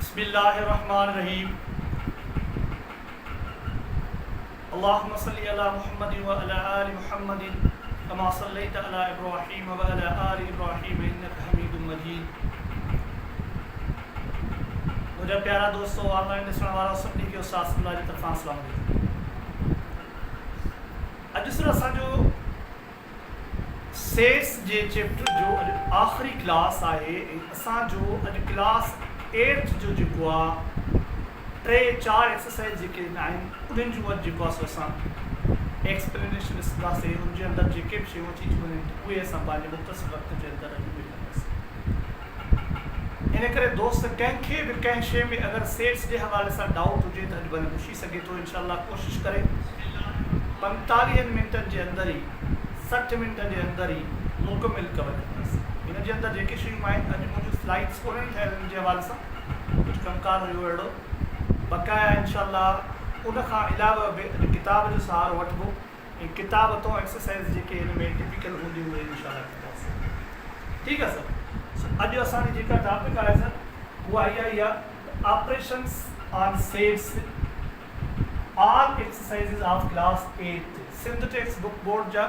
बिस्मिल्लाहिर्रहमानिर्रहीम। अल्लाहुम्मा सल्लि अला मुहम्मदिन व अला आलि मुहम्मदिन कमा सल्लैता अला इब्राहीम व अला आलि इब्राहीम इन्नका हमीदुम मजीद। मुझे प्यारा दोस्तों, ऑनलाइन ॾिसण वारा सभिनी खे उस्ताद सलाह जी तरफ़ां अस्सलाम वालेकुम। अॼु सर असांजो सेट्स जे चैप्टर जो अॼु आख़िरी क्लास आहे ऐं असांजो अॼु क्लास 8 जो जेको आहे 3-4 एक्सरसाइज जेके आहिनि उन्हनि जो अॼु जेको आहे असां एक्सप्लेनेशन ॾिसंदासीं। उनजे अंदरि जेके बि शयूं अची थियूं वञनि उहे असां पंहिंजे मुख़्तसिर वक़्त जे अंदरि अॼु उहे कंदासीं। इन करे दोस्त कंहिंखे बि कंहिं शइ में अगरि सेट्स जे हवाले सां डाउट हुजे त अॼु वञी पुछी सघे थो। इंशाअल्लाह कोशिशि करे 45 मिंटनि जे अंदरि ई 60 मिंटनि जे अंदरि ई मुकमिल कवर कंदासीं। इन जे अंदरि जेके शयूं आहिनि अॼु मुंहिंजूं स्लाइड्स कोन्हनि ठहियल इन जे हवाले सां कुझु कमकार हुयो अहिड़ो बक़ाया। इंशाअल्लाह उन खां अलावा बि अॼु किताब जो सहारो वठिबो ऐं किताब तो एक्सरसाइज़ जेके हिन में टिपिकल हूंदियूं उहे इंशाअल्लाह कंदासीं। ठीकु आहे सर। अॼु असांजी जेका टॉपिक आहे सर उहा इहा ई आहे operations on sets all exercises of class 8 Sindh textbook board जा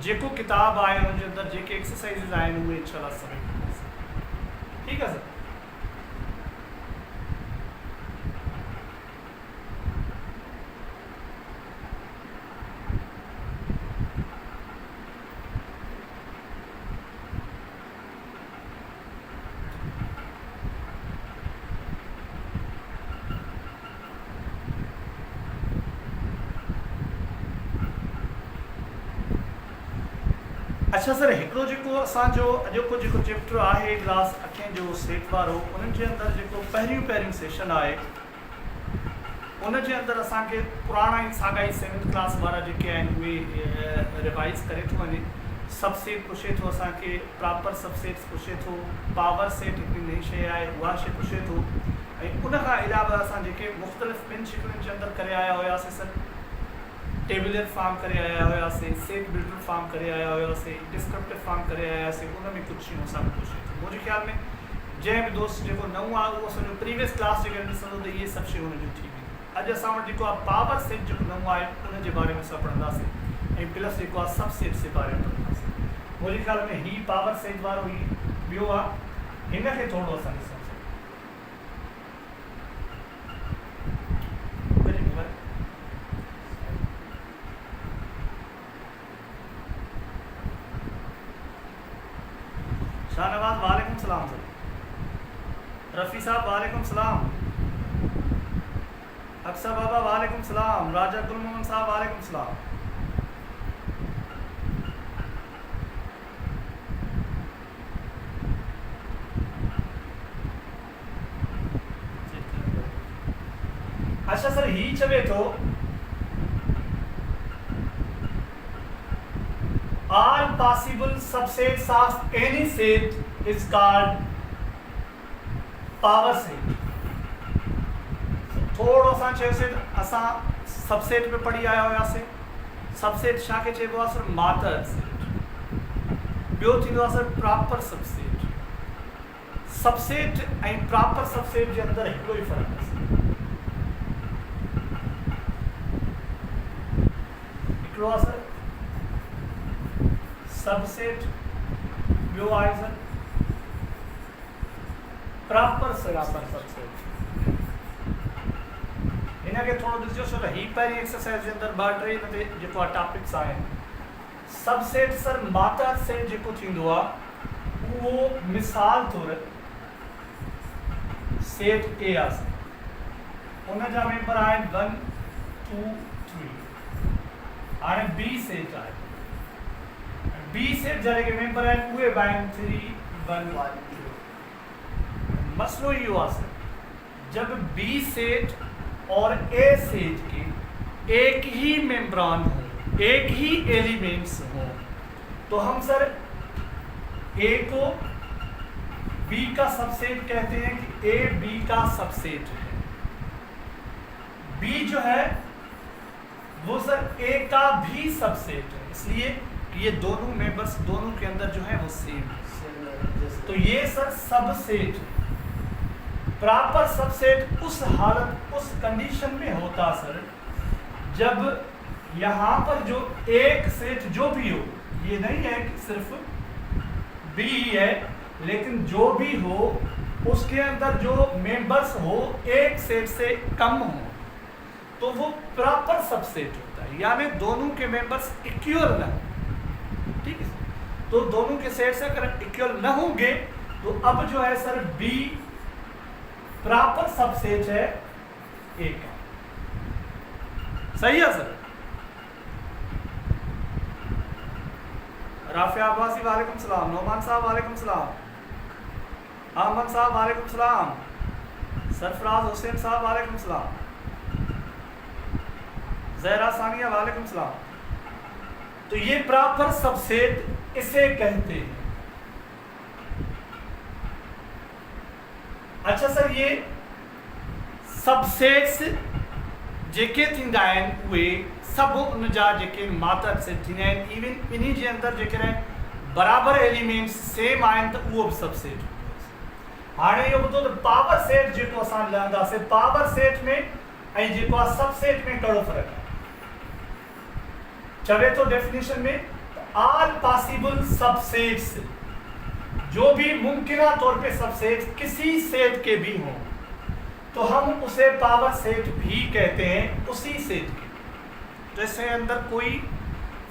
जेको किताब आहे उनजे अंदरि जेके एक्सरसाइज़िस आहिनि उहे इंशाअल्लाह सभई कंदासीं। ठीकु आहे सर। अच्छा सर, हिकिड़ो जेको असांजो अॼोको जेको चैप्टर आहे क्लास 8 जो सेट वारो उन्हनि जे अंदरि जेको पहिरियों सेशन आहे उनजे अंदरि असांखे पुराणा ई साॻा ई 7th क्लास वारा जेके आहिनि उहे रिवाइज़ करे थो वञे। सबसेट पुछे थो असांखे, प्रॉपर सबसेट्स पुछे थो, पावर सेट हिकिड़ी नई शइ आहे उहा शइ पुछे थो ऐं उनखां अलावा असां जेके मुख़्तलिफ़ ॿिनि शिकलुनि जे अंदरि करे आया हुआसीं सर, टेबुलर फॉर्म करे आया हुआसीं, सेट बिल्डर फॉर्म करे आया हुआसीं, डिस्क्रिप्टिव फॉर्म करे आयासीं। उन में कुझु शयूं असांखे पुछे थो। मुंहिंजे ख़्याल में जंहिं बि दोस्त जेको नओं आहे उहो असांजो प्रीवियस क्लास जेके ॾिसंदो त इहे सभु शयूं हुनजूं थी वेंदियूं। अॼु असां वटि जेको आहे पावर सेट जेको नओं आहे उनजे बारे में असां पढ़ंदासीं ऐं प्लस जेको आहे सब सेट्स जे बारे में पढ़ंदासीं। मुंहिंजे ख़्याल में हीउ पावर सेट वारो ई ॿियो आहे, हिन खे थोरो असां ॾिसूं। शाहनवाज वालेकुम सलाम सर। रफ़ी साहब वालेकुम सलाम। अक्सर बाबा वालेकुम सलाम। राजा गुल मोहम्मद साहब वालेकुम सलाम। अच्छा सर, ही चवे तो all possible subsets of any set is called power set। थोड़ो सा चयोसीं असां सबसेट में पढ़ी आया हुआसीं। सबसेट छा खे चइबो आहे सर? मातर सेट। ॿियो थींदो आहे सर प्रॉपर सबसेट। सबसेट ऐं प्रॉपर सबसेट जे अंदरि हिकिड़ो ई फ़र्क़ु आहे। हिकिड़ो आहे सर सबसेट, ॿियो आहे सर प्रॉपर सबसेट। हिन खे थोरो ॾिसिजो सर। ही पहिरीं एक्सरसाइज़ जे अंदरि 2-3 जेको आहे टॉपिक्स आहिनि। सबसेट सर मातर सेट जेको थींदो आहे उहो मिसाल तौरु सेट ए आहे सर। उन जा मेंबर आहिनि 1 2 3। हाणे बी सेट आहे। बी सेट जा जेके मेंबर आहिनि उहे बि आहिनि 3 1 2। मसलो इहो आहे सर, जब बी सेट और ए सेट के एक ही मेंबरान हो, एक ही एलिमेंट्स हो, तो हम सर ए को बी का सबसेट कहते हैं कि ए बी का सबसेट है। बी जो है वो सर ए का भी सबसेट है, इसलिए ये दोनों मेंबर्स दोनों के अंदर जो है वो सेम है। तो ये सर सबसेट है। प्रॉपर सबसेट उस हालत उस कंडीशन में होता सर जब यहाँ पर जो एक सेट जो भी हो, ये नहीं है कि सिर्फ बी ही है, लेकिन जो भी हो उसके अंदर जो मेंबर्स हो एक सेट से कम हो तो वो प्रॉपर सबसेट होता है, यानी दोनों के मेंबर्स इक्वल ना हो। ठीक है, तो दोनों के सेट से अगर इक्वल ना होंगे तो अब जो है सर बी प्रॉपर सबसेट है ए का। सही है सर? राफिया अब्बासी वालेकुम सलाम, नोमान साहब वालेकुम सलाम, अहमद साहब वालेकुम सलाम, सरफराज हुसैन साहब वालेकुम सलाम, जहरा सानिया वालेकुम सलाम। तो ये प्रॉपर सबसेट इसे कहते हैं। अच्छा सर, ये सबसेट्स जेके थींदा आहिनि उहे सभु उन जा जेके मातर सेट थींदा आहिनि, इवन इन्ही जे अंदरि जेके बराबरि एलिमेंट्स सेम आहिनि त उहो बि सबसेट। हाणे इहो ॿुधो त पावर सेट जेको असां लहंदासीं, पावर सेट में ऐं जेको आहे सबसेट में कहिड़ो फ़र्क़ु आहे? चवे तो डेफिनेशन में ऑल पॉसिबल सबसेट्स, जो भी मुमकिना तौर पे सबसेट किसी सेट के भी हों तो हम उसे पावर सेट भी कहते हैं, उसी सेट के। तो इसके अंदर कोई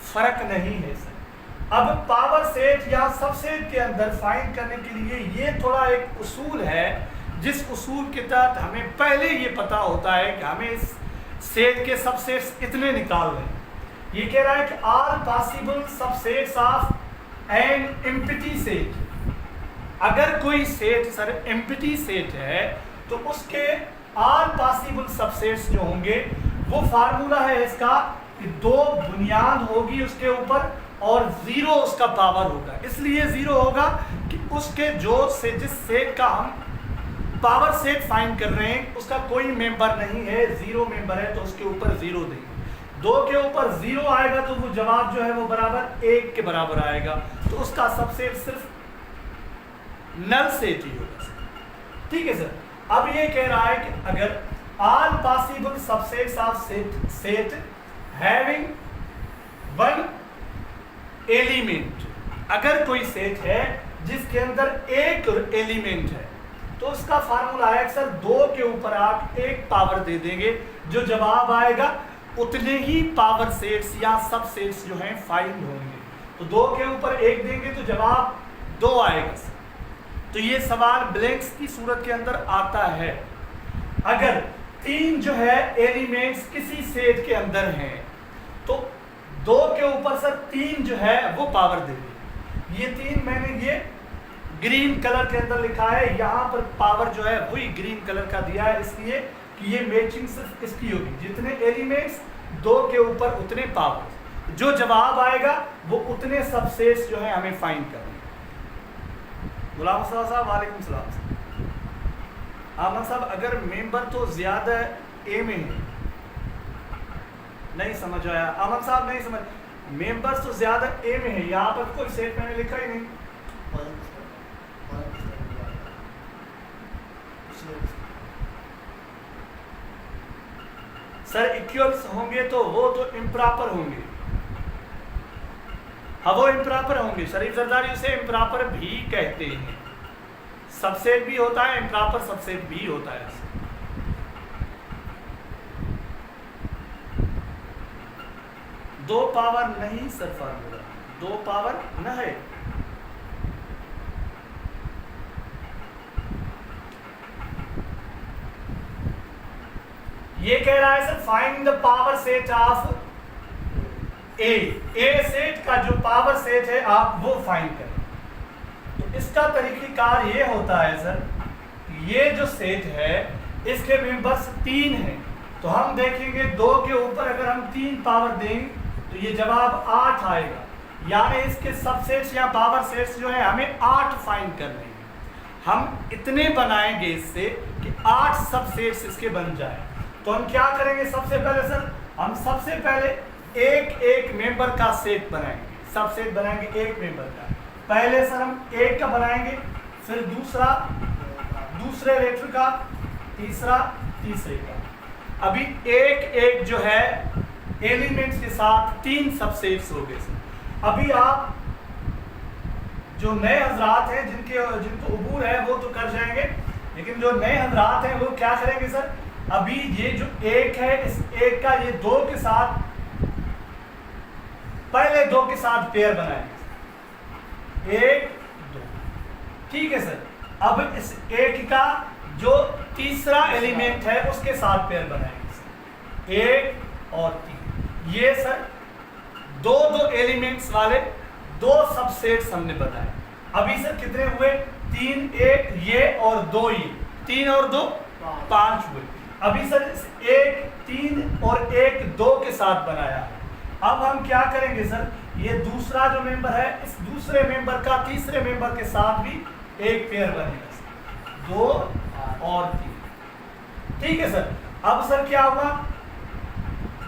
फर्क नहीं है सर। अब पावर सेट या सबसेट के अंदर फाइंड करने के लिए ये थोड़ा एक उसूल है, जिस उसूल के तहत हमें पहले ये पता होता है कि हमें इस सेट के सबसेट्स इतने निकाल रहे हैं। ये कह रहा है कि all possible subsets of an empty set. अगर कोई सेट सर एम्प्टी सेट है तो उसके ऑल पॉसिबल सबसेट्स जो होंगे वो फार्मूला है इसका कि 2 बुनियाद होगी उसके ऊपर और 0 उसका पावर होगा। इसलिए 0 होगा कि उसके जिस सेट का हम पावर सेट फाइंड कर रहे हैं उसका कोई मेंबर नहीं है, 0 मेंबर है तो उसके ऊपर 0 देंगे। 2 के ऊपर 0 आएगा तो वो जवाब जो है वो बराबर 1 के बराबर आएगा, तो उसका सबसेट सिर्फ नल सेट ही होगा। ठीक है सर। अब ये कह रहा है कि अगर all possible subsets of set having 1 element, अगर कोई सेट है जिसके अंदर एक एलिमेंट है तो उसका फार्मूला है सर 2 के ऊपर आप 1 पावर दे देंगे, जो जवाब आएगा उतने ही पावर सेट्स या सबसेट्स जो हैं फाइंड होंगे। तो 2 के ऊपर 1 देंगे तो जवाब 2 आएगा सर। तो ये सवाल ब्लैंक्स की सूरत के अंदर आता है। अगर 3 जो है एलिमेंट्स किसी सेट के अंदर हैं तो 2 के ऊपर सर 3 जो है वो पावर दे देंगे। ये 3 मैंने ये ग्रीन कलर के अंदर लिखा है, यहाँ पर पावर जो है वही ग्रीन कलर का दिया है, इसलिए कि ये मैचिंग सिर्फ इसकी होगी, जितने एलिमेंट्स 2 के ऊपर उतने पावर, जो जवाब आएगा वो उतने सबसेट्स जो है हमें फाइंड करने। गुलाम साहब वालेकुम सलाम। आमद साहब, अगर मेंबर तो ज़्यादा ए में है, नहीं समझ आया आमद साहब, नहीं समझ। मेंबर्स तो ज़्यादा ए में है, यहाँ पर कोई सेट मैंने लिखा ही नहीं। सर इक्वल्स होंगे तो वो तो इम्प्रॉपर होंगे। हाँ वो इम्प्रॉपर होंगे, शरीफ जरदारी उसे इम्प्रॉपर भी कहते हैं। सबसेट भी होता है, इम्प्रॉपर सबसेट भी होता है। 2 पावर नहीं सर फार्मूला, 2 पावर न है। ये कह रहा है sir find the power set of A set का जो पावर सेट है आप वो फाइंड करें। तो इसका तरीक़ेकार ये होता है सर, ये जो सेट है इसके मेंबर्स 3 हैं, तो हम देखेंगे 2 के ऊपर अगर हम 3 पावर देंगे तो ये जवाब 8 आएगा, यानी इसके सबसेट्स या पावर सेट्स जो है हमें 8 फाइंड करने हैं। हम इतने बनाएंगे इससे कि 8 सबसेट्स इसके बन जाए। तो हम क्या करेंगे, सबसे पहले सर हम सबसे पहले एक मेंबर का सेट बनाएंगे, सबसेट बनाएंगे एक मेंबर का। पहले सर हम 1 का बनाएंगे, फिर दूसरा दूसरे लेटर का, तीसरा तीसरे का। अभी एक एक जो है एलिमेंट्स के साथ 3 सबसेट्स हो गए सर। अभी आप जो नए हजरात हैं जिनको अबूर है वो तो कर जाएंगे, लेकिन जो नए हजरात हैं वो क्या करेंगे सर? अभी ये जो एक है, इस एक का ये 2 के साथ, पहले 2 के साथ पेयर बनाएंगे, 1 2, ठीक है सर। अब इस एक का जो तीसरा एलिमेंट है उसके साथ पेयर बनाएंगे सर, 1 और 3। ये सर दो एलिमेंट्स वाले 2 सबसेट्स हमने बनाए। अभी सर कितने हुए? 3 1 ये और 2 ये, 3 और 2 5 हुए। अभी सर 1 3 और 1 2 के साथ बनाया। अब हम क्या करेंगे सर? ये दूसरा जो मेंबर है, इस दूसरे मेंबर का तीसरे मेंबर के साथ भी एक पेयर बनेगा सर, 2 और 3, ठीक है सर। अब सर क्या हुआ?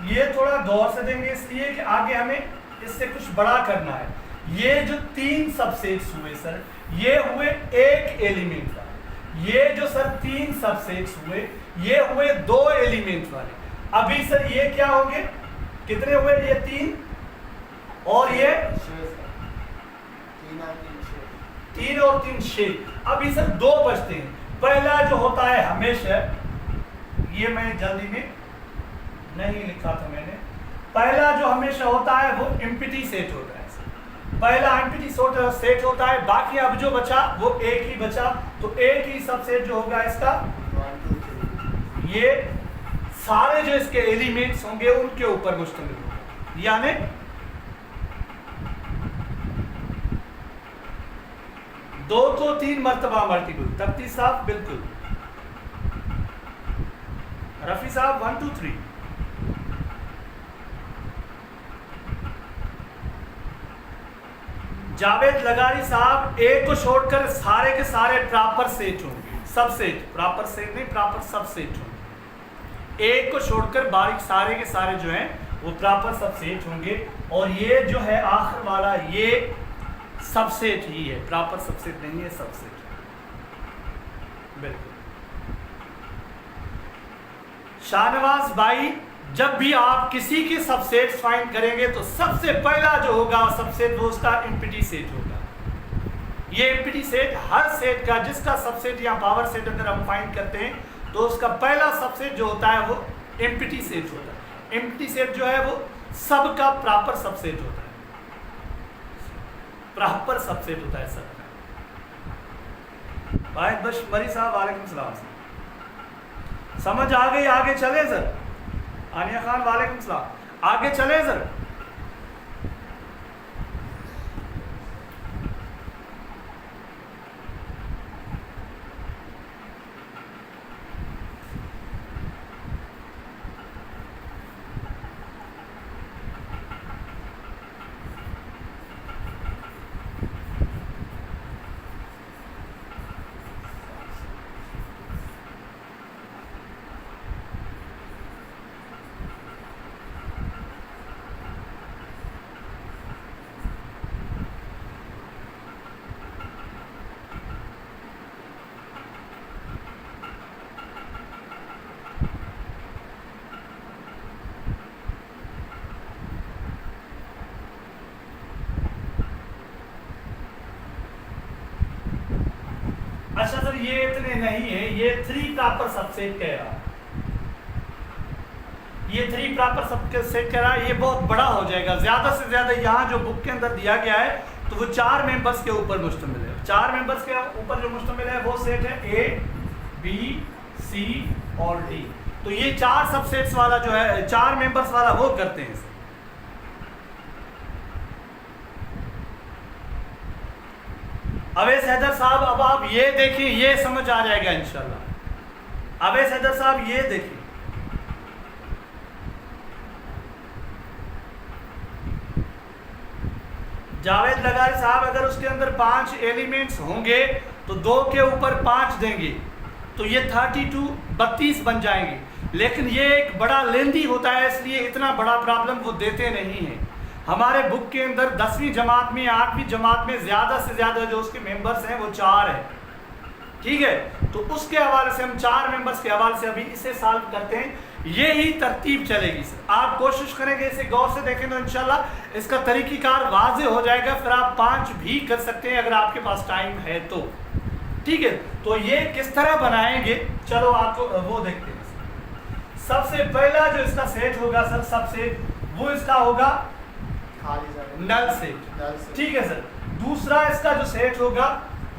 ये थोड़ा गौर से देंगे इसलिए कि आगे हमें इससे कुछ बड़ा करना है। ये जो 3 सबसेट्स हुए सर, ये हुए एक एलिमेंट वाले। ये जो सर 3 सबसेट्स हुए, ये हुए 2 एलिमेंट वाले। अभी सर ये क्या होंगे? कितने हुए? ये 3 और ये 3 और 3 6। अभी सर 2 बचते हैं। पहला जो होता है हमेशा, ये मैं जल्दी में नहीं लिखा था मैंने, पहला जो हमेशा होता है वो एम्प्टी सेट होता है सर। पहला एम्प्टी सेट होता है। बाकी अब जो बचा वो एक ही बचा, तो एक ही सबसेट जो होगा इसका, ये सारे जो इसके एलिमेंट्स होंगे उनके ऊपर मुश्तमिल होगा, यानी दो को 3 मर्तबा मल्टीपल। तख्ती साहब बिल्कुल, रफी साहब 1 2 3। जावेद लगारी साहब, एक को छोड़कर सारे के सारे प्रॉपर सेट होंगे, सबसेट, प्रॉपर सेट नहीं, प्रॉपर सबसेट होंगे। एक को छोड़कर बाकी सारे के सारे जो हैं वो प्रॉपर सबसेट होंगे। और ये जो है आखिर वाला, ये सबसेट ही है, प्रॉपर सबसेट नहीं है, सबसेट बिल्कुल। शाहनवाज भाई, जब भी आप किसी के सबसेट्स फाइंड करेंगे तो सबसे पहला जो होगा सबसेट वो उसका एम्प्टी सेट होगा। ये एम्प्टी सेट हर सेट का, जिसका सबसेट या पावर सेट अगर हम फाइंड करते हैं तो उसका पहला सबसेट जो होता है वो एम्प्टी सेट होता है। एम्प्टी सेट जो है वो सबका प्रॉपर सबसेट होता है, प्रॉपर सबसेट होता है सबका। भाई बश मरी साहब वालेकुम सलाम, समझ आ गई? आगे चले सर। आनिया खान वालेकुम सलाम, आगे चले सर। अच्छा सर, ये इतने नहीं है, ये 3 प्रॉपर सबसेट कह रहा है, ये 3 प्रॉपर सबसेट कह रहा है। ये बहुत बड़ा हो जाएगा, ज्यादा से ज्यादा यहाँ जो बुक के अंदर दिया गया है तो वो 4 मेंबर्स के ऊपर मुश्तमिल है। 4 मेंबर्स के ऊपर जो मुश्तमिल है वो सेट है ए बी सी और डी। तो ये 4 सबसेट्स वाला जो है, 4 मेंबर्स वाला वो करते हैं। अवैस हैदर साहब, अब आप ये देखिए, ये समझ आ जाएगा इंशाल्लाह। अवैस हैदर साहब ये देखिए, जावेद लगारी साहब, अगर उसके अंदर 5 एलिमेंट्स होंगे तो 2 के ऊपर 5 देंगे तो ये 32 बन जाएंगे। लेकिन ये एक बड़ा लेंदी होता है, इसलिए इतना बड़ा प्रॉब्लम वो देते नहीं हैं। हमारे बुक के अंदर 10वीं जमात में, 8वीं जमात में ज़्यादा से ज़्यादा जो उसके मेंबर्स हैं वो 4 हैं। ठीक है, तो उसके हवाले से हम 4 मेंबर्स के हवाले से अभी इसे सॉल्व करते हैं। ये ही तरतीब चलेगी सर। आप कोशिश करेंगे इसे गौर से देखें तो इंशाल्लाह इसका तरीक़ीकार वाज़े हो जाएगा। फिर आप 5 भी कर सकते हैं अगर आपके पास टाइम है तो। ठीक है, तो ये किस तरह बनाएंगे, चलो आपको वो देखते हैं। सबसे पहला जो इसका सेट होगा सर, सबसे वो इसका होगा नल सेट। ठीक है सर। दूसरा इसका जो सेट होगा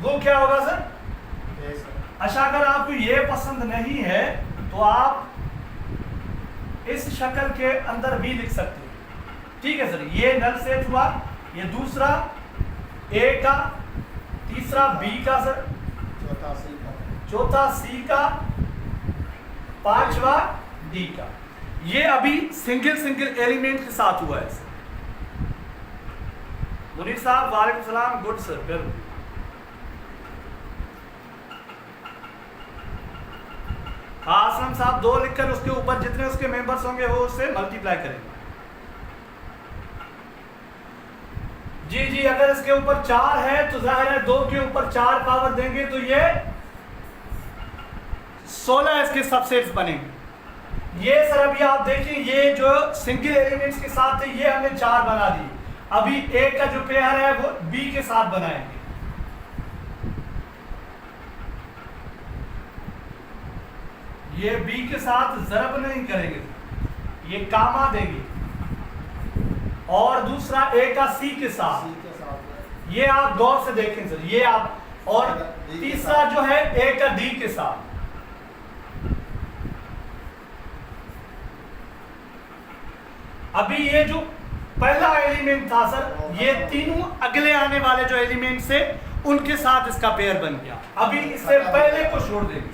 वो क्या होगा सर? अच्छा, अगर आपको ये पसंद नहीं है तो आप इस शक्ल के अंदर भी लिख सकते हैं। ठीक है सर, ये नल सेट हुआ, ये दूसरा ए का, तीसरा बी का सर, चौथा सी का, पांचवा डी का। ये अभी सिंगल सिंगल एलिमेंट के साथ हुआ है सर। मुनीर साहब वालेकुम सलाम, गुड सर, वेरी। हाँ असलम साहब, 2 लिखकर उसके ऊपर जितने उसके मेंबर्स होंगे वो उससे मल्टीप्लाई करेंगे। जी जी, अगर इसके ऊपर 4 है तो जाहिर है 2 के ऊपर 4 पावर देंगे तो ये 16 इसके सबसेट्स बनेंगे। ये सर अभी आप देखिए, ये जो सिंगल एलिमेंट्स के साथ थे ये हमने 4 बना दी। अभी ए का जो पेयर है वो बी के साथ बनाएंगे। ये बी के साथ ज़रब नहीं करेंगे, ये कामा देंगे। और दूसरा ए का सी के साथ, ये आप गौर से देखें सर, ये आप। और तीसरा जो है ए का डी के साथ। अभी ये जो पहला एलिमेंट था सर, ये तीनों अगले आने वाले जो एलिमेंट से उनके साथ इसका पेयर बन गया। अभी इससे पहले को छोड़ देंगे,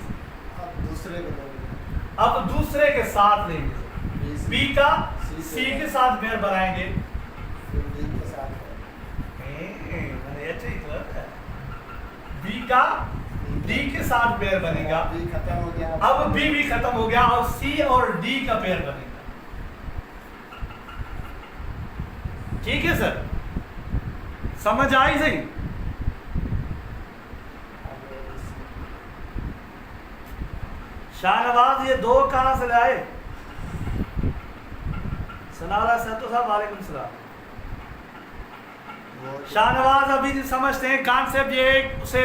अब दूसरे के साथ लेंगे। बी का सी के साथ पेयर बनाएंगे, बी का डी के साथ पेयर बनेगा। अब बी भी खत्म हो गया और सी और डी का पेयर बनेगा। ठीक है सर, समझ आई सही? शाहनवाज ये 2 कहां से लाए? सनारा सतो साहब वालेकुम सलाम। शाहनवाज अभी नहीं समझते हैं कॉन्सेप्ट, ये उसे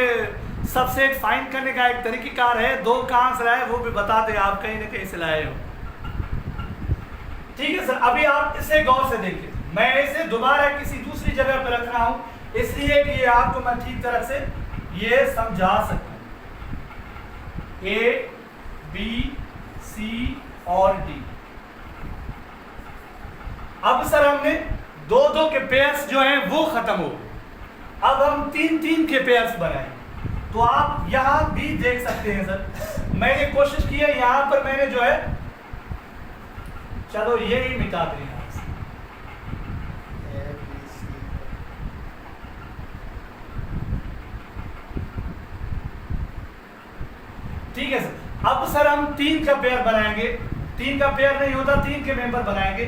सबसेट फाइंड करने का एक तरीक़ाकार है। 2 कहां से लाए वो भी बताते हैं, आप कहीं ना कहीं से लाए हो। ठीक है सर, अभी आप इसे गौर से देखिए। मैं इसे दोबारा किसी दूसरी जगह पर रख रहा हूं इसलिए कि ये आपको मैं ठीक तरह से ये समझा सकूं। ए बी सी और डी। अब सर हमने 2-2 के पेयर्स जो हैं वो खत्म हो गए। अब हम 3-3 के पेयर्स बनाएंगे। तो आप यहां भी देख सकते हैं सर, मैंने कोशिश की है यहां पर, मैंने जो है, चलो ये ही मिटा दें यहां से। ठीक है सर, अब सर हम 3 का पेयर बनाएंगे। 3 का पेयर नहीं होता, 3 के मेंबर बनाएंगे,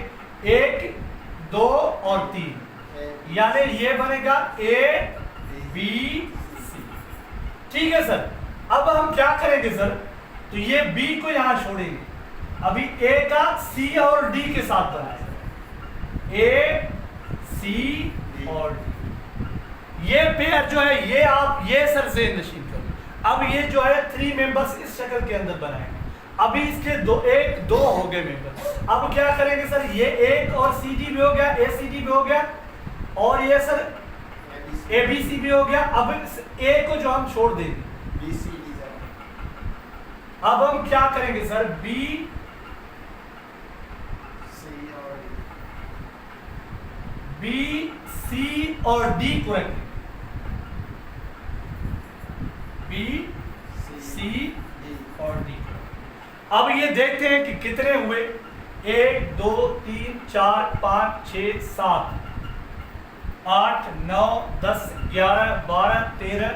1 2 और 3, यानी ये बनेगा ए बी सी। ठीक है सर, अब हम क्या करेंगे सर, तो ये बी को यहां छोड़ेंगे। अभी ए का सी और डी के साथ बनाएंगे, ए सी और डी। ये पेयर जो है ये आप ये सर से नशीन करें। अब ये जो है 3 मेंबर्स इस शक्ल के अंदर बनाएंगे। अभी इसके 1-2 हो गए मेंबर। अब क्या करेंगे सर, ये 1 और सी डी भी हो गया, ए सी डी भी हो गया, और ये सर ए बी सी भी हो गया। अब ए को जो हम छोड़ देंगे, बी सी डी। अब हम क्या करेंगे सर, बी सी और डी को रखेंगे, बी सी और डी। अब ये देखते हैं कि कितने हुए, 1 2 3 4 5 6 7 8 9 10 11 12 13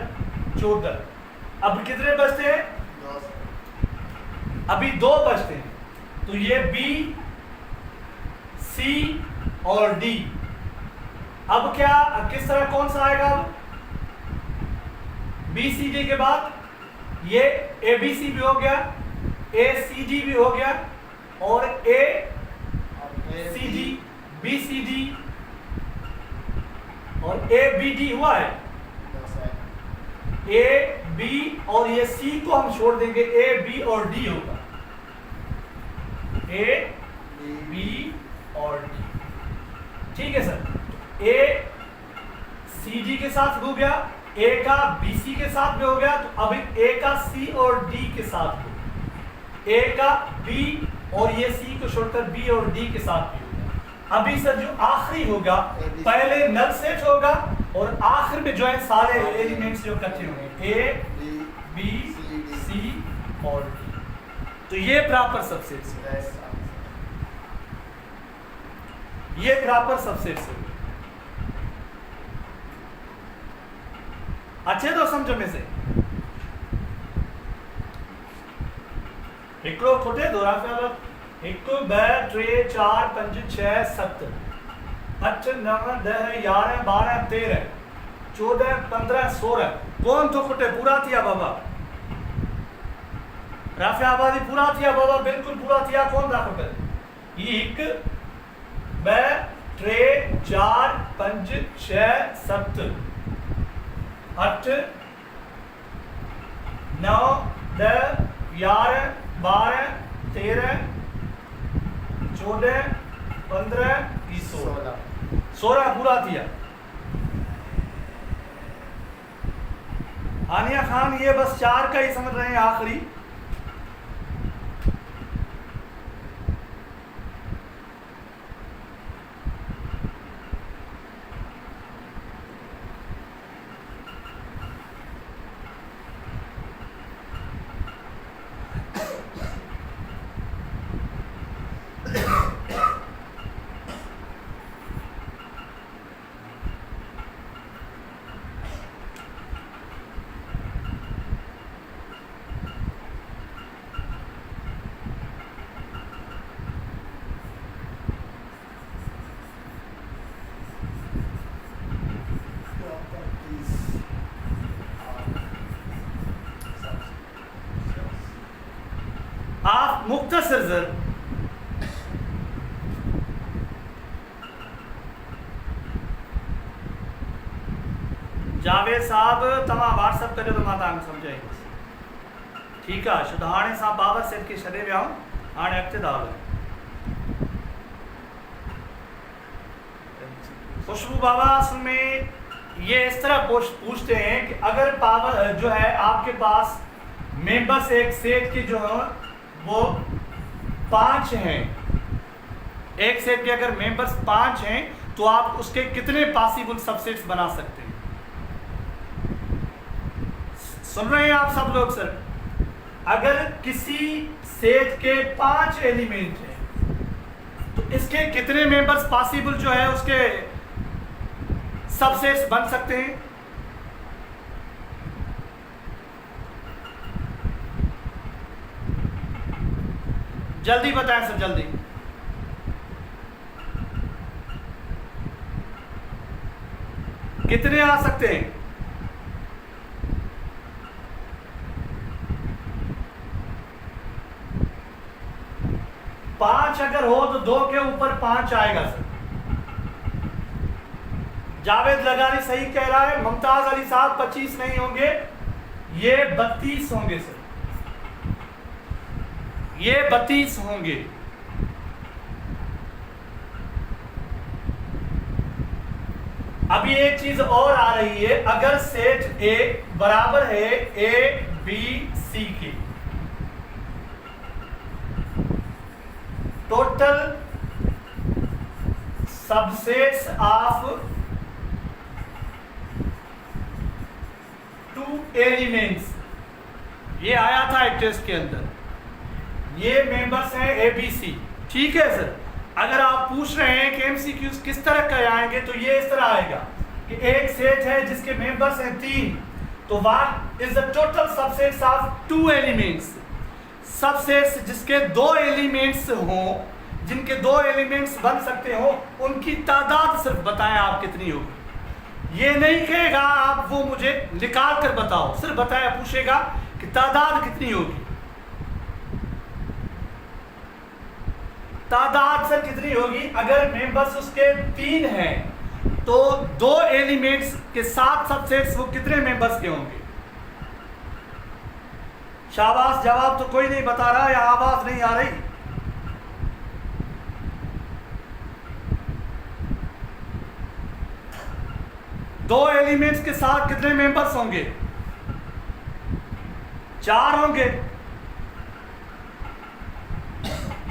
14। अब कितने बचते हैं? अभी 2 बचते हैं। तो ये बी सी और डी। अब क्या किस तरह कौन सा आएगा? अब बी सी डी के बाद ये ABC भी हो गया, ACD भी हो गया, और ACD, BCD और ABD हुआ है। A, B और ये C को हम छोड़ देंगे, A, B और D होगा, A, B और D। ठीक है सर। A CD के साथ हो गया, A का BC के साथ भी हो गया, तो अब A का C और D के साथ हो, A का B और ये C को छोड़कर B और D के साथ भी होगा। अभी सर जो आखिरी होगा, पहले नल सेट होगा और आखिर में जो है सारे एलिमेंट्स जो इकट्ठे होंगे, A, B, C और D। तो ये प्रॉपर सबसेट्स है, ये प्रॉपर सबसेट्स है। अच्छे तो समझो में से हिकिड़ो खुटे थो राफ़िया, 1 2 3 4 5 6 7 8 9 10 11 12 13 14 15 16 कौन तो खुटे? पूरा थिया बाबा राफ़िया आबादी, पूरा थिया बाबा, बिल्कुल पूरा थिया। कौन था खुटे? ये 1 2 3 4 5 6 7 8 9 10 11 12 13 14 15 16 पूरा थिया। आनिया खान ये बस 4 का ही समझ रहे हैं आखिरी। आप मुख्तसर सर जावेद साहब तव्हां व्हाट्सअप करियो तो मां तव्हांखे सम्झाईंदुसि। ठीकु आहे, छो त हाणे असां पावर सेट खे छॾे विया आहियूं, हाणे अॻिते था हलूं। खुशबू बाबा असल में ये इस तरह पूछते हैं कि अगर पावर जो है आपके पास मेंबर्स एक सेट के जो है वो 5 हैं, एक सेट के अगर मेंबर्स 5 हैं तो आप उसके कितने पॉसिबल सबसेट्स बना सकते हैं? सुन रहे हैं आप सब लोग सर? अगर किसी सेट के 5 एलिमेंट हैं तो इसके कितने मेंबर्स पॉसिबल जो है उसके सबसेट्स बन सकते हैं? जल्दी बताएं सर, जल्दी। कितने आ सकते हैं? 5 अगर हो तो 2 के ऊपर 5 आएगा सर। जावेद लगानी सही कह रहा है। मुमताज अली साहब 25 नहीं होंगे, ये 32 होंगे सर, ये 32 होंगे। अभी एक चीज और आ रही है, अगर सेट ए बराबर है ए बी सी के, टोटल सबसेट्स ऑफ 2 एलिमेंट्स, ये आया था एक टेस्ट के अंदर, ये मेंबर्स हैं एबीसी। ठीक है सर, अगर आप पूछ रहे हैं कि एमसीक्यूज किस तरह का आएंगे तो ये इस तरह आएगा कि एक सेट है जिसके मेंबर्स हैं 3, तो what is the total subsets of 2 elements. Subsets जिसके 2 एलिमेंट्स हों, जिनके 2 एलिमेंट्स बन सकते हो, उनकी तादाद सिर्फ बताएं आप कितनी होगी। ये नहीं कहेगा आप वो मुझे निकाल कर बताओ, सिर्फ बताया पूछेगा कि तादाद कितनी होगी। तादाद सर कितनी होगी, अगर मेंबर्स उसके 3 हैं तो 2 एलिमेंट्स के साथ सबसेट्स वो कितने मेंबर्स के होंगे। शाबाश, जवाब तो कोई नहीं बता रहा, या आवाज नहीं आ रही। दो एलिमेंट्स के साथ कितने मेंबर्स होंगे, 4 होंगे।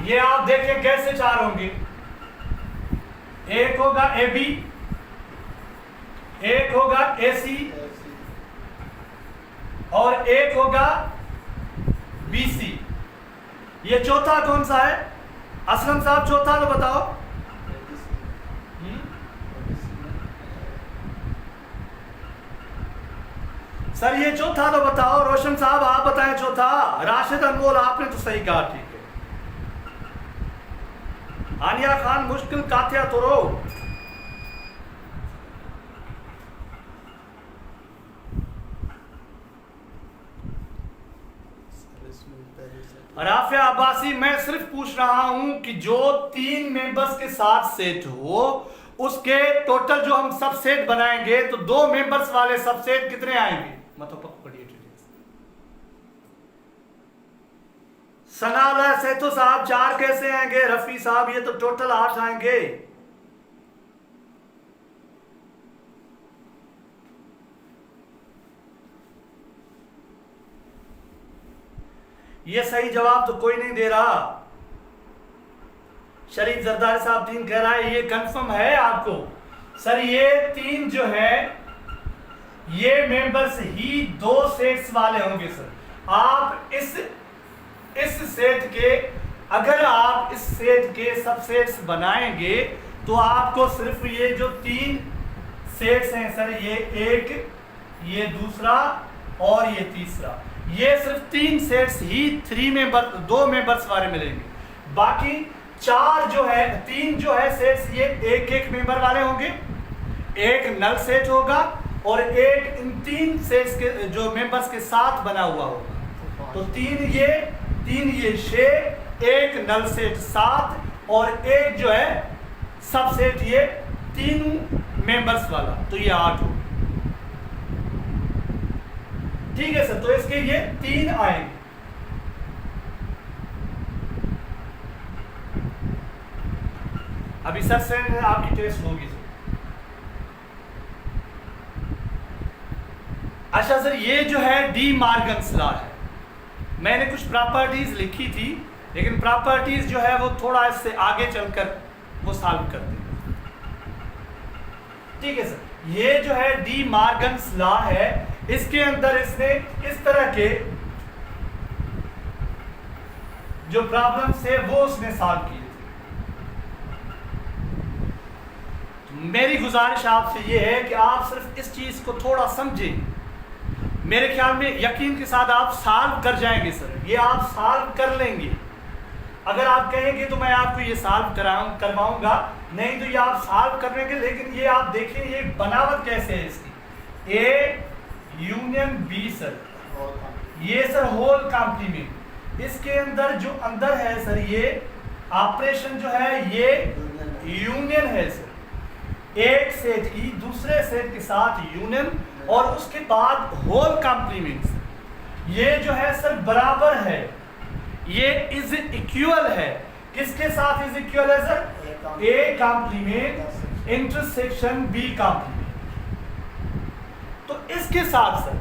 ये आप देखें कैसे 4 होंगे। एक होगा AB, एक होगा AC और एक होगा BC। ये चौथा कौन सा है असलम साहब, चौथा तो बताओ। सर ये चौथा तो बताओ, रोशन साहब आप बताएं चौथा। राशिद अनमोल आपने तो सही कहा, ठीक है। आनिया खान मुश्किल कातिया तो रो। राफिया अब्बासी, मैं सिर्फ पूछ रहा हूं कि जो 3 मेंबर्स के साथ सेट हो उसके टोटल जो हम सबसेट बनाएंगे तो 2 मेंबर्स वाले सबसेट कितने आएंगे। मतलब पकड़िए सनाला सेठो साहब 4 कैसे आएंगे। रफी साहब ये तो टोटल 8 आएंगे। ये सही जवाब तो कोई नहीं दे रहा। शरीफ जरदारी साहब 3 कह रहा है, ये कंफर्म है आपको। सर ये 3 जो है ये मेंबर्स ही 2 सेट्स वाले होंगे। सर आप इस सेट के, अगर आप इस सेट के सबसेट्स बनाएंगे तो आपको सिर्फ ये जो 3 सेट्स हैं सर, ये एक, ये दूसरा और ये तीसरा, ये सिर्फ 3 सेट्स ही 2 मेंबर्स वाले मिलेंगे। बाकी 4 जो है 3 जो है सेट्स ये एक मेंबर वाले होंगे, एक नल सेट होगा और एक इन 3 सेट्स के जो मेंबर्स के साथ बना हुआ होगा। तो 3 ये 6, एक नल सेट 7 और एक जो है सब सेट ये 3 मेंबर्स वाला, तो ये 8 होगा। ठीक है सर, तो इसके ये 3 आएंगे। अभी सर से आपकी टेस्ट होगी सर। अच्छा सर, ये जो है डी मार्गन्स लॉ है। मैंने कुछ प्रॉपर्टीज लिखी थी लेकिन प्रॉपर्टीज जो है वो थोड़ा इससे आगे चलकर वो सॉल्व करते हैं। ठीक है सर, ये जो है डी मार्गन्स लॉ है, इसके अंदर इसने इस तरह के जो प्रॉब्लम्स है वो उसने सॉल्व किए थे। मेरी गुजारिश आपसे ये है कि आप सिर्फ इस चीज को थोड़ा समझें। मेरे ख्याल में यकीन के साथ आप सॉल्व कर जाएंगे सर, ये आप सॉल्व कर लेंगे। अगर आप कहेंगे तो मैं आपको ये सॉल्व करवाऊंगा, नहीं तो ये आप सॉल्व कर लेंगे। लेकिन ये आप देखिए ये बनावट कैसे है इसकी, ए यूनियन बी सर, ये सर होल कॉम्प्लीमेंट। इसके अंदर जो अंदर है सर ये ऑपरेशन जो है ये यूनियन है सर, एक सेट की दूसरे सेट के साथ यूनियन और उसके बाद होल कॉम्प्लीमेंट। ये जो है सर बराबर है, ये इज इक्वल है। किसके साथ इज इक्वल है sir, A complement intersection B complement. तो इसके साथ सर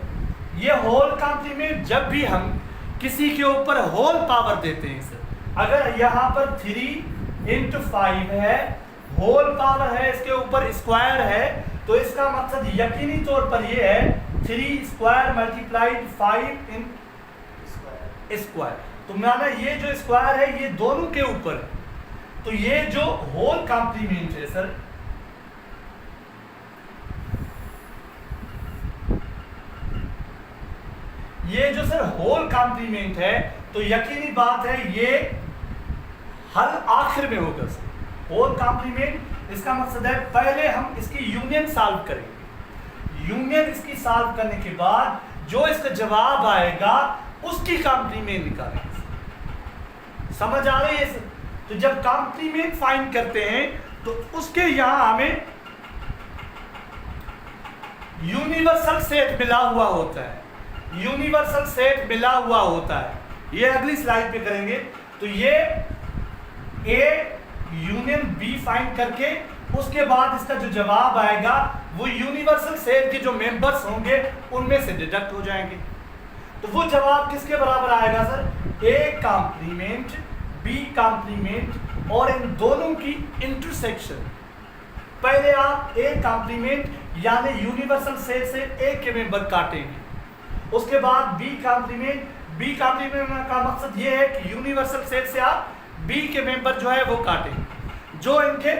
ये होल कॉम्प्लीमेंट, जब भी हम किसी के ऊपर होल पावर देते हैं सर, अगर यहाँ पर 3 × 5 है, होल पावर है, इसके ऊपर स्क्वायर है, तो इसका मकसद यकीनी तौर पर ये है 3 स्क्वायर मल्टीप्लाइड 5 इन स्क्वायर। तो माना ये जो स्क्वायर है ये दोनों के ऊपर, तो ये जो होल कॉम्प्लीमेंट है सर, ये जो सर होल कॉम्प्लीमेंट है तो यकीनी बात है ये हल आखिर में होगा सर। होल कॉम्प्लीमेंट इसका मकसद है पहले हम इसकी यूनियन सॉल्व करेंगे, यूनियन इसकी सॉल्व करने के बाद जो इसका जवाब आएगा उसकी कॉम्प्लीमेंट निकालेंगे। समझ आ रही है? तो जब कॉम्प्लीमेंट फाइंड करते हैं तो उसके यहां हमें यूनिवर्सल सेट मिला हुआ होता है, यूनिवर्सल सेट मिला हुआ होता है। ये अगली स्लाइड पे करेंगे। तो ये ए यूनियन बी फाइंड करके उसके बाद इसका जो जवाब आएगा वो यूनिवर्सल सेट के जो मेंबर्स होंगे उनमें से डिडक्ट हो जाएंगे। तो वो जवाब किसके बराबर आएगा sir? A complement B complement और इन दोनों की इंटरसेक्शन। पहले आप ए कॉम्प्लीमेंट यानी यूनिवर्सल सेट से ए के मेंबर काटेंगे, उसके बाद बी कॉम्प्लीमेंट। बी कॉम्प्लीमेंट का मकसद ये है कि यूनिवर्सल सेट से आप बी के मेंबर जो है वो काटेंगे। जो इनके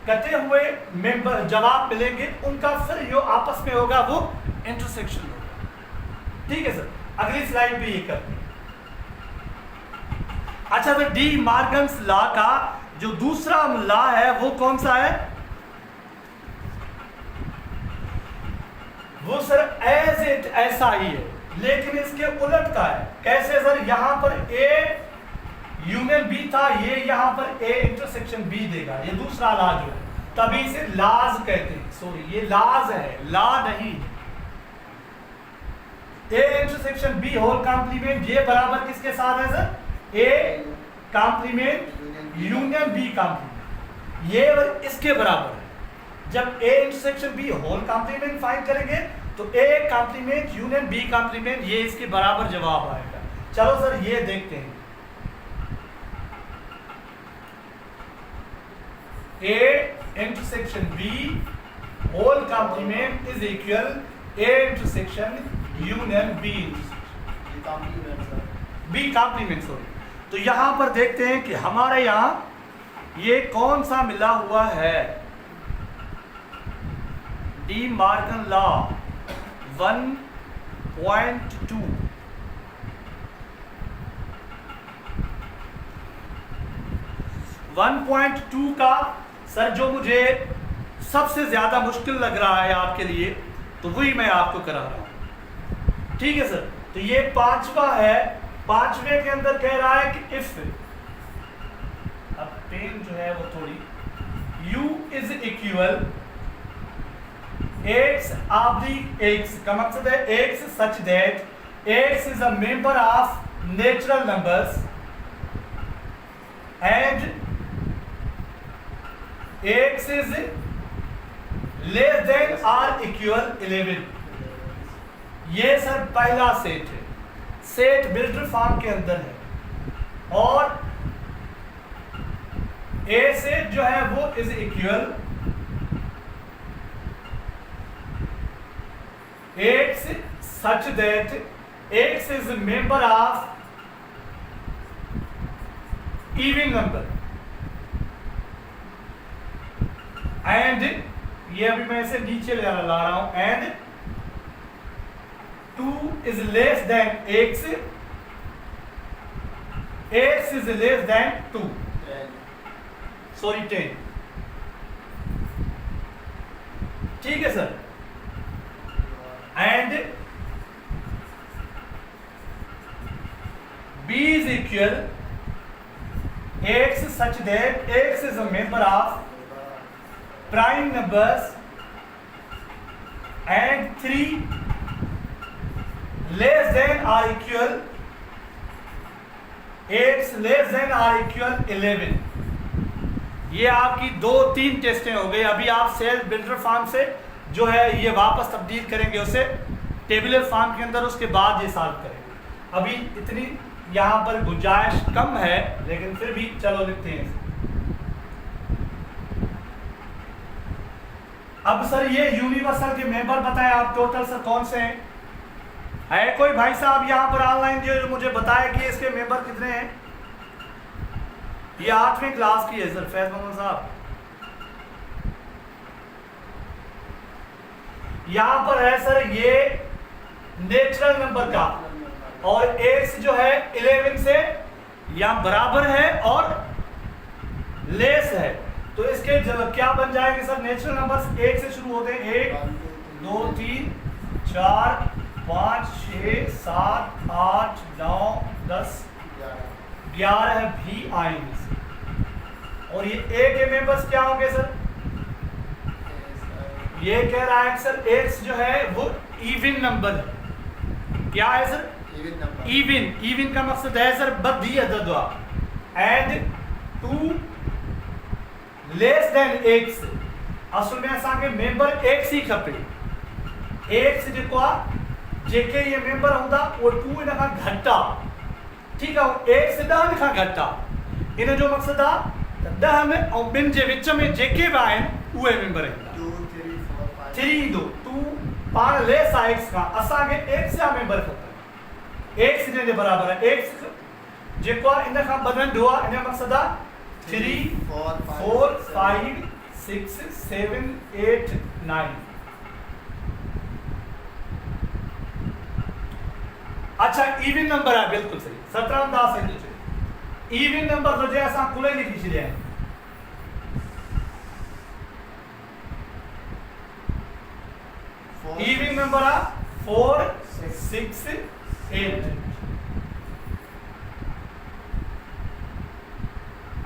कटे हुए मेंबर जवाब मिलेंगे उनका फिर जो आपस में होगा वो इंटरसेक्शन होगा। ठीक है सर, अगली स्लाइड भी ये करते हैं। अच्छा सर, डी मॉर्गन्स लॉ का जो दूसरा लॉ है वो कौन सा है? वो सर एज इट ऐसा ही है, लेकिन इसके उलट का है। कैसे सर? यहां पर ए यूनियन बी था, ये यहां पर ए इंटरसेक्शन बी देगा। ये दूसरा लॉ जो है, तभी इसे लॉज कहते हैं। सॉरी, ये लॉज है, लॉ नहीं। A intersection B whole complement ये बराबर किसके साथ है sir? A complement union B complement, ये इसके बराबर है। जब A intersection B whole complement find करेंगे तो A complement union B complement ये इसके बराबर जवाब आएगा। चलो सर ये देखते हैं। A intersection B whole complement is equal A intersection union B intersection B complement sorry. तो यहां पर देखते हैं कि हमारे यहां ये कौन सा मिला हुआ है? De Morgan law 1.2। का सर जो मुझे सबसे ज्यादा मुश्किल लग रहा है आपके लिए, तो वही मैं आपको करा रहा हूं। ठीक है सर, तो ये पांचवा है। पांचवे के अंदर कह रहा है कि इफ, अब पेन जो है वो थोड़ी, u is equal x of the x का मकसद है x such that x is a member of natural numbers and x is less than or equal 11। ये सर पहला सेट है, सेट बिल्डर फॉर्म के अंदर है, और A सेट जो है वो is equal x such that x is a member of even number and ये अभी मैं इसे नीचे ला रहा हूं, and 2 is less than x, x is less than 2, sorry 10। ठीक है sir, and b is equal x such that x is a member of prime numbers and 3 less than or equal x less than or equal 11। ये आपकी 2-3 टेस्टें हो गई। अभी आप cell builder form से जो है ये वापस तब्दील करेंगे उसे टेबुलर फॉर्म के अंदर, उसके बाद ये सॉल्व करेंगे। अभी इतनी यहाँ पर गुंजाइश कम है, लेकिन फिर भी चलो लिखते हैं। अब सर ये यूनिवर्सल के मेंबर बताएं आप टोटल सर कौन से हैं? है कोई भाई साहब यहाँ पर ऑनलाइन जो मुझे बताए कि इसके मेंबर कितने हैं? ये 8वीं क्लास की है सर फैज मोहम्मद साहब। यहाँ पर है सर ये नेचुरल नंबर का, और x जो है 11 से या बराबर है और लेस है, तो इसके क्या बन जाएंगे सर? नेचुरल नंबर्स 1 से शुरू होते हैं, 1 2 3 4 5 6 7 8 9 10 11 भी आएंगे और ये ए के मेंबर्स क्या होंगे सर? ये कह रहा है सर एक्स जो है वो इवन नंबर है। क्या है सर? इवन का मकसद है सर बद्धी अदद एंड 2 लेस देन एक्स। असल में असांखे मेंबर एक्स ही खपे। एक्स जेको आहे जेके ये मेंबर हूंदा वो 2 इन खां घटि आहे। ठीकु आहे, एक्स 10 खां घटि आहे। इन जो मक़सदु आहे त 10 में ऐं ॿिनि जे विच में जेके बि आहिनि उहे मेंबर ईंदा। 3 ईंदो 2 पाण लेस आहे एक्स खां। असांखे एक्स जा मेंबर खपनि। एक्स इन जे बराबरि आहे। एक्स जेको आहे इन खां ॿ नंढो आहे। इन जो मक़सदु आहे 3 4 5 6 7 8 9। अच्छा इवन नंबर है, बिल्कुल सही। 17 दास है जो इवन नंबर जो है असा कुल लिखी छड़िया है। इवन नंबर आ 4 6 8।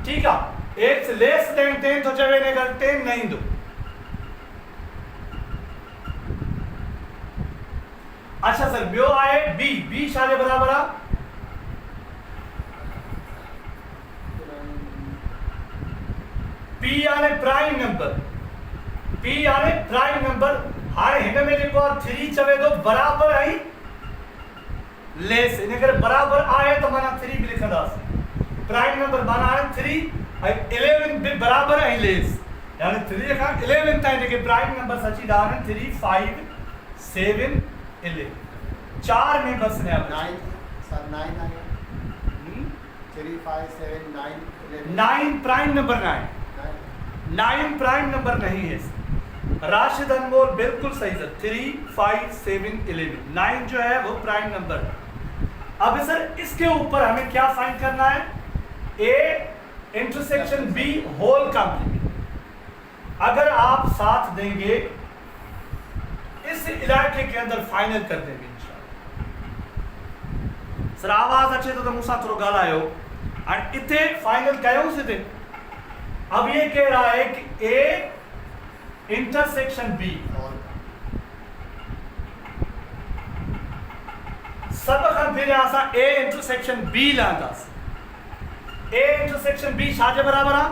ठीक है, एक्स लेस देन 10 तो चवे ने कर 10 नहीं दो। अच्छा सर बियो आए बी। बी शाले बराबर आ पी आने प्राइम नंबर। पी आने प्राइम नंबर। हाणे हिन में जेको 3 चवे तो बराबर आई लेस। इन करे बराबर आए तो माना 3 भी लिखंदास। प्राइम नंबर माना 3 आई 11 भी बराबर आई लेस। यानी 3 का 11 ताईं जेके प्राइम नंबर अची दा 3 5 7 11 चार मेंबर्स ने अब 9 सर 9 आया 3 5 7 9 11 9 प्राइम नंबर 9 प्राइम नंबर नहीं है। राशिद अनमोल बिल्कुल सही सर। 3 5 7 11 9 जो है वो प्राइम नंबर है। अब सर इसके ऊपर हमें क्या फाइंड करना है? A intersection B whole complement. अगर आप साथ देंगे इस इलाके के अंदर फाइनल कर देंगे इंशाल्लाह। सर आवाज अचे तो मूंसां थोरो ॻाल्हायो। इतने फाइनल कयोसीं थे। अब ये कह रहा है कि ए इंटरसेक्शन बी। सब खां पहिरियां असां ए इंटरसेक्शन बी लहंदासीं। ए इंटरसेक्शन बी छाजे बराबर आ?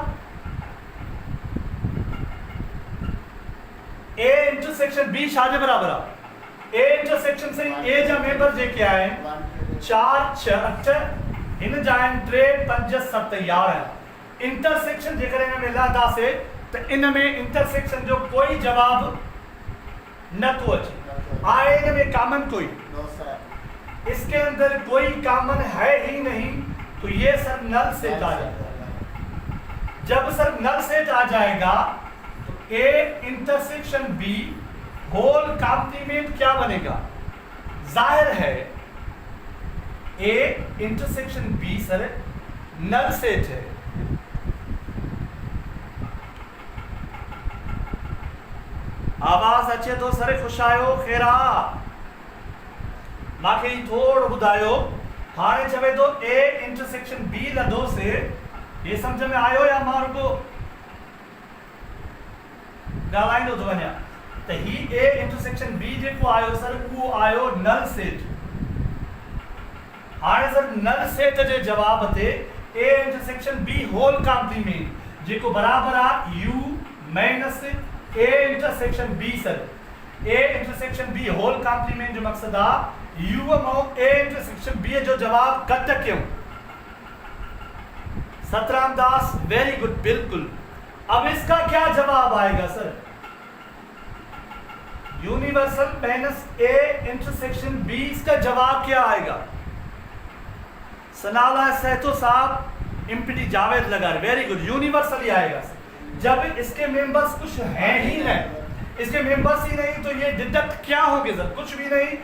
ए इंटरसेक्शन बी छाजे बराबर आ? ए इंटरसेक्शन से ए जा मेंबर जेके आहिनि 4 6 8 इन जा 3 5 7 11। इंटरसेक्शन जेकर इन में लहंदासीं तो इन में इंटरसेक्शन जो कोई जवाब न तो अचे। आए इन में कॉमन कोई? इसके अंदर कोई कॉमन है ही नहीं तो ये सर नल सेट आ जाएगा। जब सर नल सेट आ जाएगा तो A intersection B whole complement क्या बनेगा? जाहिर है A intersection B sir null set है। आवाज अचे तो सर खुश आयो खेरा माखे थोड़ो बुधायो। हाणे चवे तो ए इंटरसेक्शन बी लदो से ये समझ में आयो या मां रुको गालाइंदो तो वञा त ही ए इंटरसेक्शन बी जेको आयो सर वो आयो नल सेट। हाणे सर नल सेट जे जवाब ते A intersection B whole complement जेको बराबर आ U minus A intersection B sir. A intersection B whole complement जो मकसद आ यू मां ए इंटरसेक्शन बी जो जवाब कट क्यों? सतराम दास वेरी गुड बिल्कुल। अब इसका क्या जवाब आएगा sir? Universal minus A intersection B. इसका जवाब क्या आएगा? सनाला सहतो साहब इम्पीटी जावेद लगा। वेरी गुड यूनिवर्सल ही आएगा सर। जब इसके मेंबर्स कुछ हैं ही नहीं, इसके मेंबर्स ही नहीं तो ये डिडक्ट क्या होंगे सर? कुछ भी नहीं।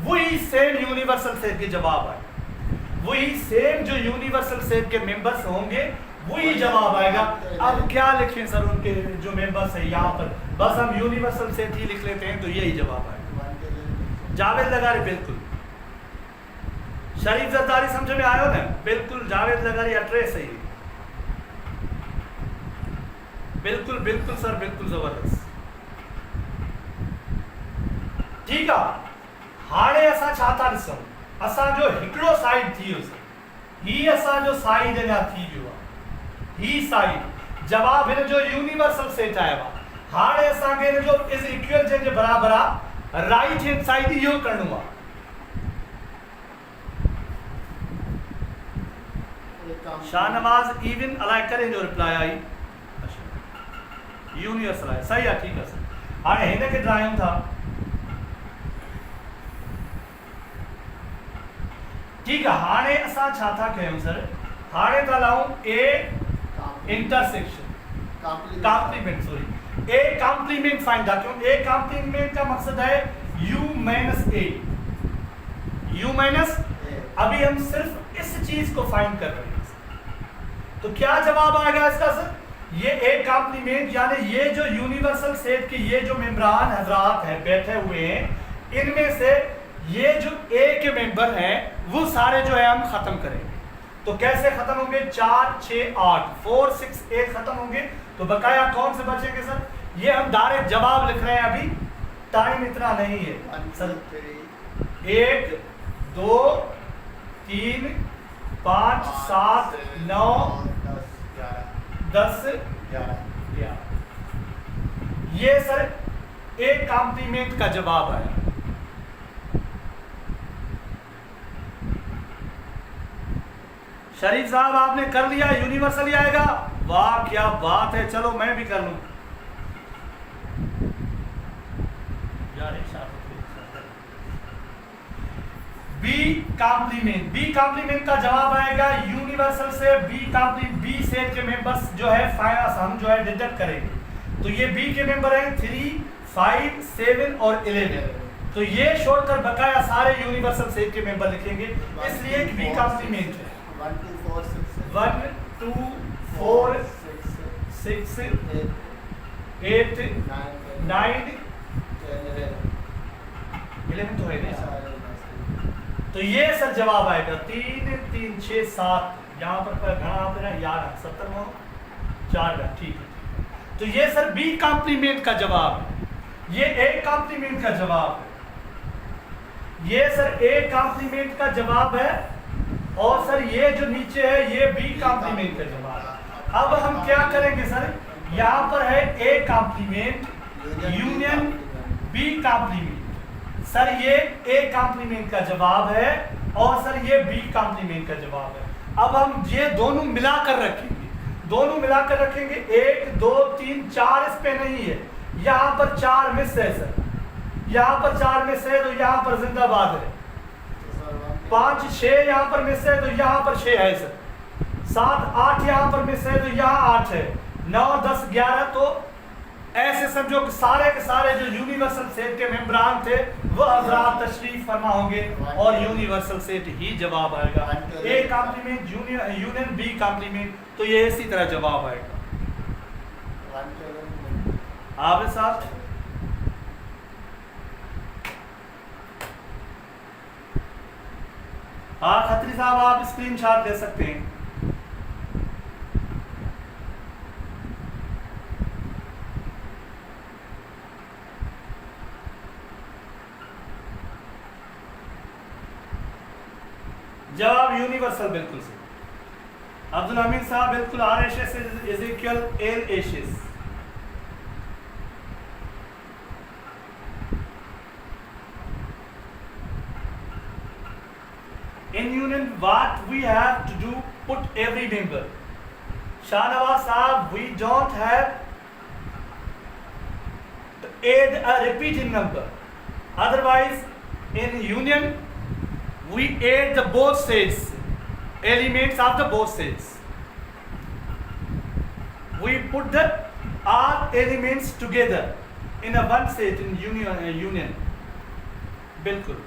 वही सेम यूनिवर्सल सेट के जवाब आए। वही सेम जो यूनिवर्सल सेट के मेंबर्स होंगे वही जवाब आएगा। अब क्या लिखें सर उनके जो मेंबर्स है यहाँ पर? बस हम यूनिवर्सल सेट ही लिख लेते हैं तो यही जवाब आएगा। जावेद लगारी बिल्कुल। शरीफ जरदारी समझ में आयो ना? बिल्कुल जावेद लगारी एड्रेस सही है। बिल्कुल बिल्कुल सर, बिल्कुल जबरदस्त। ठीक है, हाणे असां छा था ॾिसूं, असां जो हिकिड़ो साइड थी वियो, ही असां जो साइड अञा थी वियो आहे, ही साइड जवाब हिन जो यूनिवर्सल सेट आयो आहे। हाणे असांखे हिन जो इज इक्वल जे बराबर आहे राइट हैंड साइड इहो करणो आहे। शाहनवाज इवन अलाए करे जो रिप्लाई आई यूनिवर्सल आहे, सही आहे, ठीक आहे सर। हाणे हिन खे ड्रायूं था, ठीक है। हाणे असां छा था कयूं सर, हाणे था लाऊं A intersection complement, sorry A complement find था क्यों। ए कॉम्प्लीमेंट का मकसद है u minus A, u minus. अभी हम सिर्फ इस चीज को फाइंड कर रहे हैं, तो क्या जवाब आएगा इसका सर, ये ए कॉम्प्लीमेंट यानी ये जो यूनिवर्सल सेट के ये जो मेंबरान हजरात हैं बैठे हुए हैं, इनमें से ये जो ए के मेंबर हैं वो सारे जो है हम खत्म करेंगे। तो कैसे खत्म होंगे, 4 6 8 4 6 8 खत्म होंगे। तो बकाया कौन से बचेंगे सर, ये हम डायरेक्ट जवाब लिख रहे हैं, अभी टाइम इतना नहीं है सर। 1 2 3 5 7 9 10 11। ये सर ए कॉम्प्लीमेंट का जवाब है। शरीफ साहब आपने कर लिया, यूनिवर्सल ही आएगा, वाह क्या बात है। चलो मैं भी कर लूं यार। बी कॉम्प्लीमेंट, बी कॉम्प्लीमेंट का जवाब आएगा यूनिवर्सल से बी कॉम्प्लीमेंट, बी सेट के मेंबर्स जो है हम जो है डिडक्ट करेंगे। तो ये बी के मेंबर हैं 3 5 7 और 11। तो ये छोड़कर बकाया सारे यूनिवर्सल सेट के मेंबर लिखेंगे, इसलिए कि बी कॉम्प्लीमेंट है। 1 2 4 6 8 9 11 तो है ना। तो ये सर जवाब आएगा 3 3 6 7, यहाँ पर घना पे ना 11 70 में 4 का, ठीक है। तो ये सर बी कॉम्प्लीमेंट का जवाब है, ये ए कॉम्प्लीमेंट का जवाब है, ये सर ए कॉम्प्लीमेंट का जवाब है, और सर ये जो नीचे है ये बी कॉम्प्लीमेंट का जवाब है। अब हम क्या करेंगे सर, यहाँ पर है A complement union B complement, sir ये ए कॉम्प्लीमेंट का जवाब है और सर ये बी कॉम्प्लीमेंट का जवाब है। अब हम ये दोनों मिलाकर रखेंगे, दोनों मिलाकर रखेंगे, 1 2 3 4 इस पे नहीं है, यहाँ पर 4 मिस है सर, यहाँ पर 4 मिस है, तो यहाँ पर जिंदाबाद है। 5 6 यहाँ पर मिस है, तो यहाँ पर 6 है सर। 7 8 यहाँ पर मिस है, तो यहाँ 8 है। 9 10 11, तो ऐसे समझो कि सारे के सारे जो यूनिवर्सल सेट के मेंबरान थे वो हजरात तशरीफ फरमा होंगे और यूनिवर्सल सेट ही जवाब आएगा। A complement union B complement, तो ये इसी तरह जवाब आएगा। आबिद साहब हाँ, खत्री साहब आप स्क्रीनशॉट ले सकते हैं। जवाब यूनिवर्सल बिल्कुल से। अब्दुल हमीद साहब बिल्कुल RHS is equal LHS। In union, what we have to do, put every member. Shahnawaz Saab, we don't have to add a repeating number. Otherwise, in union, we add the both sets, elements of the both sets. We put the all elements together in a one set in union. बिल्कुल।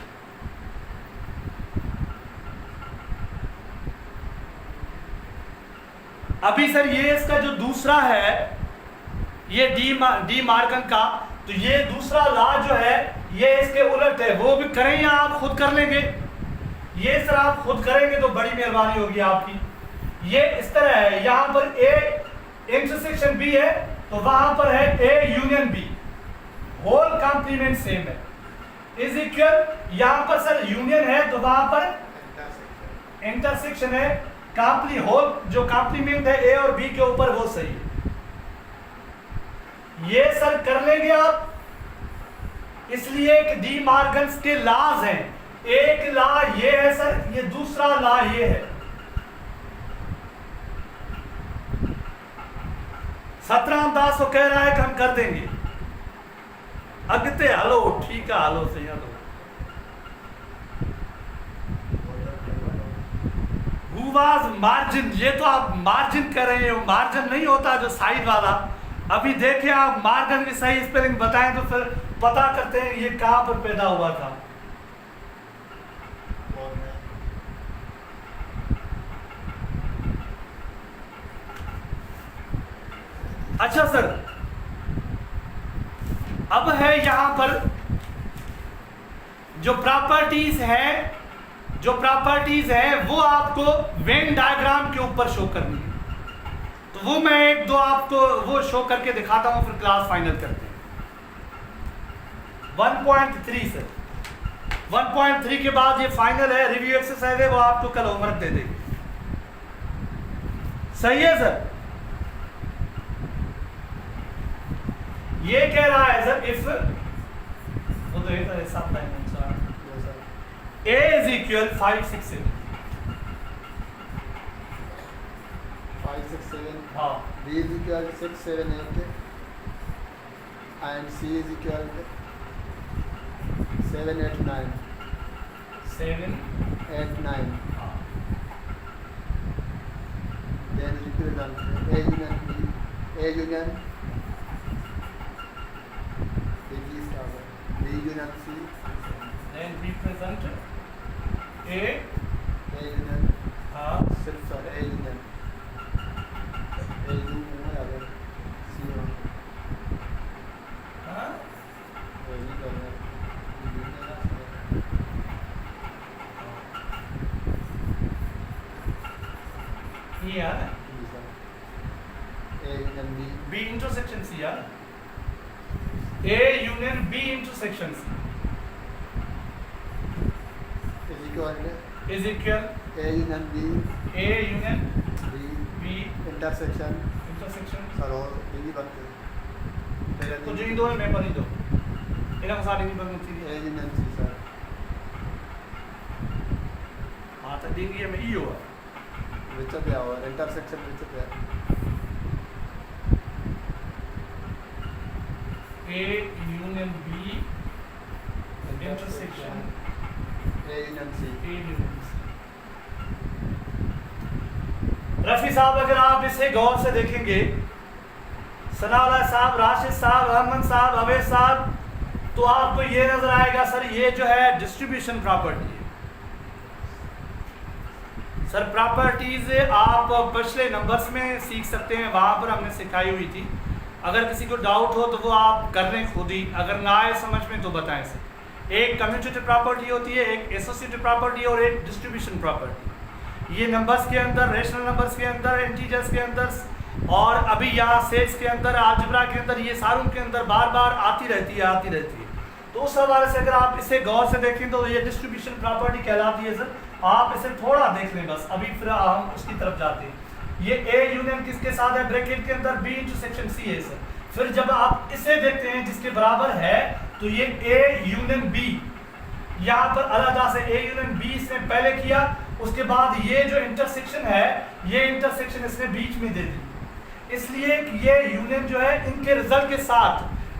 अभी sir ये इसका जो दूसरा है, ये D Markan का, तो ये दूसरा लॉ जो है ये इसके उलट है, वो भी करें या आप खुद कर लेंगे? ये सर आप खुद करेंगे तो बड़ी मेहरबानी होगी आपकी। ये इस तरह है, यहाँ पर ए इंटरसेक्शन बी है तो वहां पर है A union B, whole complement same है, इज इक्वल, यहाँ पर सर यूनियन है तो वहां पर इंटरसेक्शन है, होल जो कॉम्प्लीमेंट है ए और बी के ऊपर वो सही है। ये सर कर लेंगे आप, इसलिए कि डी मार्गन्स के लॉज हैं। एक लॉ ये है सर, ये दूसरा लॉ ये है। 17 अंदाज तो कह रहा है कि हम कर देंगे, अगते हलो ठीक है, हलो सही हलो। Who was margin, ये तो आप मार्जिन कर रहे हो, मार्जिन नहीं होता जो साइड वाला। अभी देखें आप मार्जिन की सही स्पेलिंग बताएं तो फिर पता करते हैं ये कहां पर पैदा हुआ था। अच्छा सर, अब है यहां पर जो प्रॉपर्टीज है वो आपको वेन डायग्राम के ऊपर शो करनी है, तो वो मैं एक दो आपको वो शो करके दिखाता हूं, फिर क्लास फाइनल करते हैं। 1.3 सर, 1.3 के बाद ये फाइनल है, रिव्यू एक्सरसाइज है, वो आपको कल होमवर्क दे देंगे। सही है सर? ये कह रहा है सर, इफ वो तो एक सब A is equal 5, 6, 7. 5, 6, 7. हाँ। B is equal 6, 7, 8. And C is equal 7, 8, 9. 7, 8, 9. हाँ। Then represent A union B. A union B union C. Then represent A union हाँ सिर्फ sir A union A union है अगर C हो हाँ वही करना ये यार A union B B intersection C यार, A union B intersection C is equal A union B A union B intersection intersection sir और यही बनते तो जो इन दो है मैं बनी दो इनका साथ नहीं बनती थी A union C सर हाँ तो देंगे में ई होगा विच पे आओ इंटरसेक्शन विच पे A union B intersection A union C A union C। Rafi साहब अगर आप इसे गौर से देखेंगे, सनाउल्लाह साहब, राशिद साहब, अहमद साहब, अवैध साहब, तो आपको ये नजर आएगा सर ये जो है डिस्ट्रीब्यूशन प्रॉपर्टी है। सर प्रॉपर्टीज आप पिछले नंबर्स में सीख सकते हैं, वहां पर हमने सिखाई हुई थी। अगर किसी को डाउट हो तो वो आप कर लें खुद ही, अगर ना आए समझ में तो बताएं सर। एक कम्यूटेटिव प्रॉपर्टी होती है, एक एसोसिएटिव प्रॉपर्टी और एक डिस्ट्रीब्यूशन प्रॉपर्टी। ये नंबर्स के अंदर, रेशनल नंबर्स के अंदर, इंटीजर्स के अंदर और अभी यहाँ सेट्स के अंदर, अलजेब्रा के अंदर, ये सारों के अंदर बार बार आती रहती है। तो उस हवाले से अगर आप इसे गौर से देखें तो ये डिस्ट्रीब्यूशन प्रॉपर्टी कहलाती है सर। आप इसे थोड़ा देख लें बस, अभी फिर हम उसकी तरफ जाते हैं। ये ए यूनियन किसके साथ है? ब्रैकेट के अंदर बी इंटरसेक्शन सी है सर। फिर जब आप इसे देखते हैं जिसके बराबर है तो ये ए यूनियन बी, यहाँ पर अलग से ए यूनियन बी इसने पहले किया, उसके बाद ये जो इंटरसेक्शन है ये इंटरसेक्शन इसने बीच में दे दी, इसलिए ये यूनियन जो है इनके रिजल्ट के साथ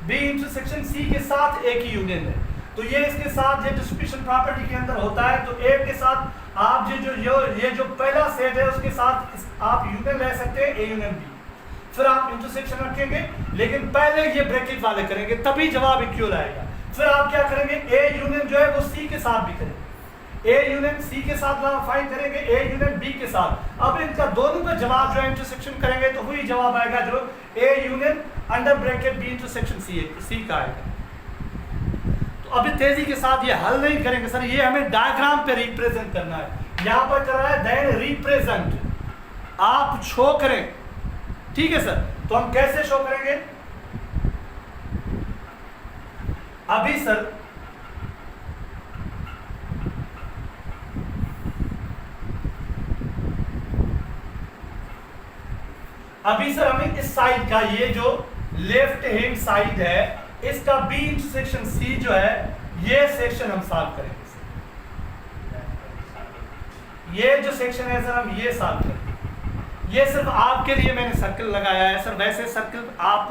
बी इंटरसेक्शन सी के साथ ए की यूनियन है। तो ये इसके साथ ये डिस्ट्रीब्यूशन प्रॉपर्टी के अंदर होता है। तो ए के साथ आप ये जो पहला सेट है उसके साथ आप यूनियन रह सकते हैं ए यूनियन बी, फिर आप इंटरसेक्शन रखेंगे, लेकिन पहले ये ब्रैकेट वाले करेंगे तभी जवाब इक्वल आएगा। फिर आप क्या करेंगे, ए यूनियन जो है वो सी के साथ भी करेंगे, ए यूनियन सी के साथ फाइंड करेंगे, ए यूनियन बी के साथ। अब इनका दोनों का जवाब जो है इंटरसेक्शन करेंगे तो वही जवाब आएगा जो A union under bracket B intersection C का आएगा। तो अभी तेजी के साथ ये हल नहीं करेंगे सर, ये हमें डायग्राम पे रिप्रेजेंट करना है। यहाँ पर कर रहा है देन रिप्रेजेंट, आप शो करें, ठीक है सर। तो हम कैसे शो करेंगे? अभी सर हमें इस साइड का, ये जो लेफ्ट हैंड साइड है, इसका बी इंटरसेक्शन सी जो है, ये सेक्शन हम सॉल्व करेंगे सर। ये जो सेक्शन है सर हम ये सॉल्व करेंगे। ये सिर्फ आपके लिए मैंने सर्कल लगाया है सर, वैसे सर्कल आप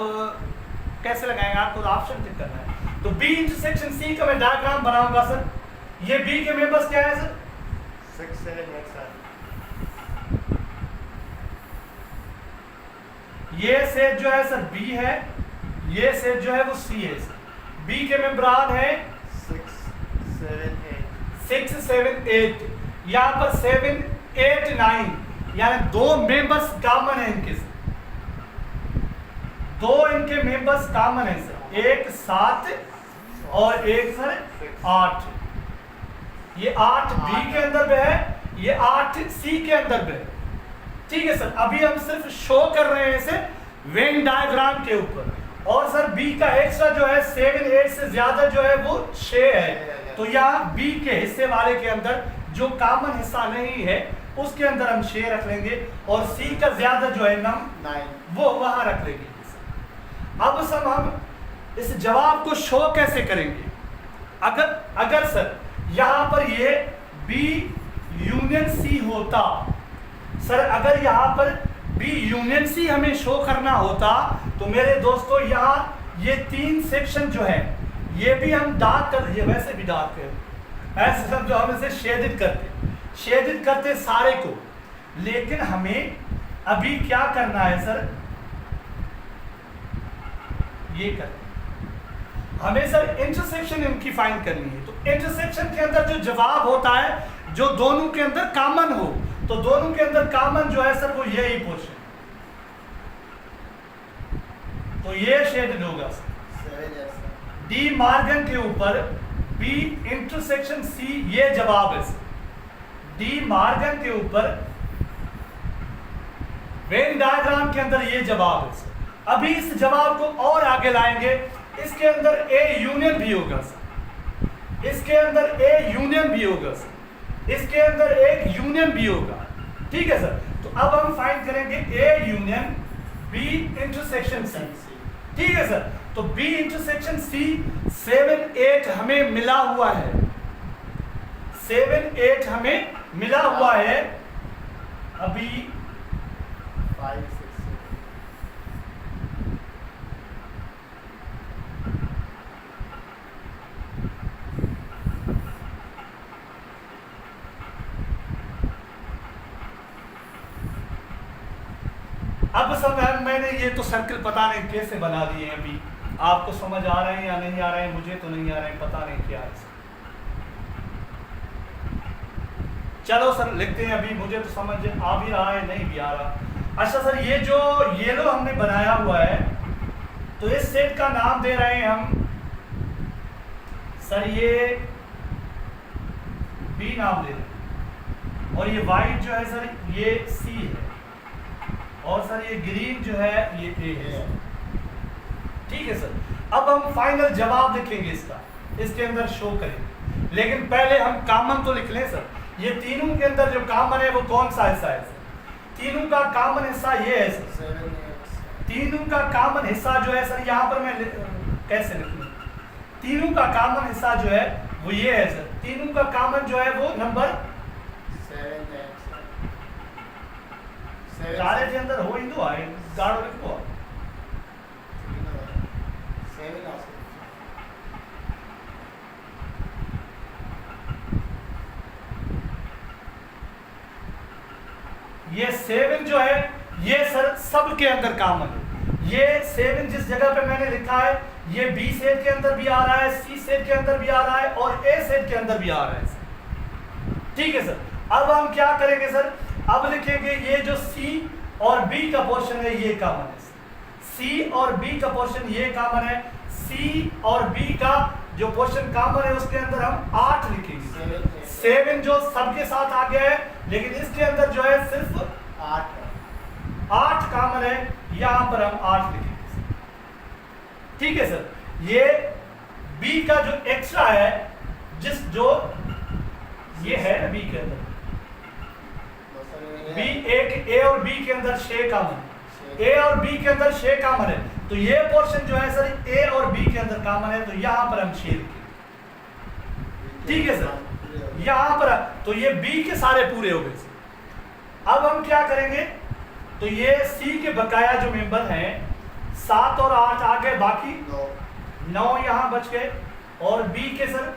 कैसे लगाएंगे आपको ऑप्शन टिक करना है। तो बी इंटरसेक्शन सी का मैं डायग्राम बनाऊंगा सर। ये बी के मेंबर्स क्या है सर? 6 7 8 7। ये सेट जो है सर बी है, ये सेट जो है वो सी है सर। बी के मेंबरान है 6 7 8। 6 7 8, यहाँ पर 7 8 9, यानी दो मेंबर्स कॉमन है इनके सर, दो इनके मेंबर्स कॉमन है सर, एक 7 और एक सर 8। ये 8 बी के अंदर में है, ये 8 सी के अंदर में है, ठीक है सर। अभी हम सिर्फ शो कर रहे हैं इसे वेन डायग्राम के ऊपर। और सर बी का एक्स्ट्रा जो है 7 8 से ज्यादा जो है वो 6 है, तो यहाँ बी के हिस्से वाले के अंदर जो कॉमन हिस्सा नहीं है उसके अंदर हम 6 रख लेंगे, और सी का ज्यादा जो है नम 9 वो वहां रख लेंगे। अब सर हम इस जवाब को शो कैसे करेंगे? अगर सर यहाँ पर ये बी यूनियन सी होता सर, अगर यहाँ पर बी यूनियन सी हमें शो करना होता, तो मेरे दोस्तों यहाँ ये 3 सेक्शन जो है ये भी हम डार्क कर, ये वैसे भी डार्क है, ऐसे सब जो हम इसे शेडित करते सारे को। लेकिन हमें अभी क्या करना है सर? ये करना हमें सर इंटरसेक्शन इनकी फाइंड करनी है। तो इंटरसेक्शन के अंदर जो जवाब होता है, जो दोनों के अंदर कॉमन हो, तो दोनों के अंदर कॉमन जो है सर वो यही पोर्शन, तो ये शेडेड होगा सर। डी मार्गन के ऊपर बी इंटरसेक्शन सी, ये जवाब है सर। डी मार्गन के ऊपर वेन डायग्राम के अंदर ये जवाब है सर। अभी इस जवाब को और आगे लाएंगे, इसके अंदर ए यूनियन भी होगा सर, इसके अंदर ए यूनियन भी होगा सर, इसके अंदर एक यूनियन भी होगा, ठीक है सर। तो अब हम फाइंड करेंगे A union B intersection C, ठीक है सर। तो बी इंटरसेक्शन सी 7 8 हमें मिला हुआ है, 7 8 हमें मिला हुआ है। अभी 5 6 7। अब सब मैंने ये तो सर्कल पता नहीं कैसे बना दिए हैं, अभी आपको समझ आ रहे हैं या नहीं आ रहे हैं? मुझे तो नहीं आ रहे हैं, पता नहीं क्या है। चलो सर लिखते हैं, अभी मुझे तो समझ आ भी रहा है, नहीं भी आ रहा। अच्छा सर, ये जो येलो हमने बनाया हुआ है, तो इस सेट का नाम दे रहे हैं हम सर, ये बी नाम दे रहे हैं, और ये वाइट जो है सर ये सी है, और सर ये ग्रीन जो है ये ए है, ठीक है सर। अब हम फाइनल जवाब लिखेंगे इसका, इसके अंदर शो करेंगे, लेकिन पहले हम कॉमन तो लिख लें सर। ये तीनों के अंदर जो कॉमन है वो कौन सा हिस्सा है सर? तीनों का कॉमन हिस्सा ये है सर, 7 8। तीनों का कॉमन हिस्सा जो है सर, यहाँ पर मैं कैसे लिखूँ? तीनों का कॉमन हिस्सा जो है वो ये है सर, तीनों का कॉमन जो है वो नंबर 7 8 7। गाड़े के अंदर हो इंदू आए गाड़ो लिखो 7 आ सकता। ये 7 जो है ये सर सब के अंदर कॉमन है। ये 7 जिस जगह पे मैंने लिखा है, ये बी सेट के अंदर भी आ रहा है, सी सेट के अंदर भी आ रहा है, और ए सेट के अंदर भी आ रहा है सर, ठीक है सर। अब हम क्या करेंगे सर? अब लिखेंगे ये जो सी और बी का पोर्शन है ये कॉमन है, सी और बी का पोर्शन ये कॉमन है, सी और बी का जो पोर्शन कॉमन है उसके अंदर हम 8 लिखेंगे। 7 7 जो सबके साथ आ गया है, लेकिन इसके अंदर जो है सिर्फ 8 कॉमन है, यहां पर हम 8 लिखेंगे। ठीक है सर। ये बी का जो एक्स्ट्रा है, जो ये है बी के अंदर, बी एक ए और बी के अंदर 6 कॉमन है, ए और बी के अंदर 6 कॉमन है, तो ये पोर्शन जो है सर ए और बी के अंदर कॉमन है, तो यहां पर हम 6 लिखेंगे। ठीक है सर। यहां पर तो ये बी के सारे पूरे हो गए सर। अब हम क्या करेंगे, तो ये सी के बकाया जो मेंबर हैं 7 और 8 आ गए, बाकी 9 यहां बच गए, और बी के सर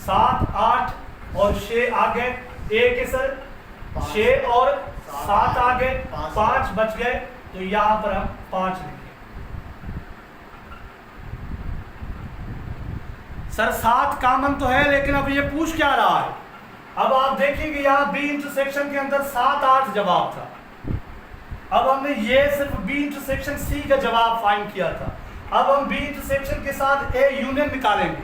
7 8 और 6 आ गए, ए के सर 6 और 7 आ गए, 5 बच गए, तो यहां पर हम 5 लिखेंगे। सर 7 कॉमन तो है, लेकिन अब ये पूछ क्या रहा है, अब आप देखेंगे यहाँ बी इंटरसेक्शन के अंदर 7 8 जवाब था। अब हमने ये सिर्फ बी इंटरसेक्शन सी का जवाब फाइंड किया था। अब हम बी इंटरसेक्शन के साथ ए यूनियन निकालेंगे,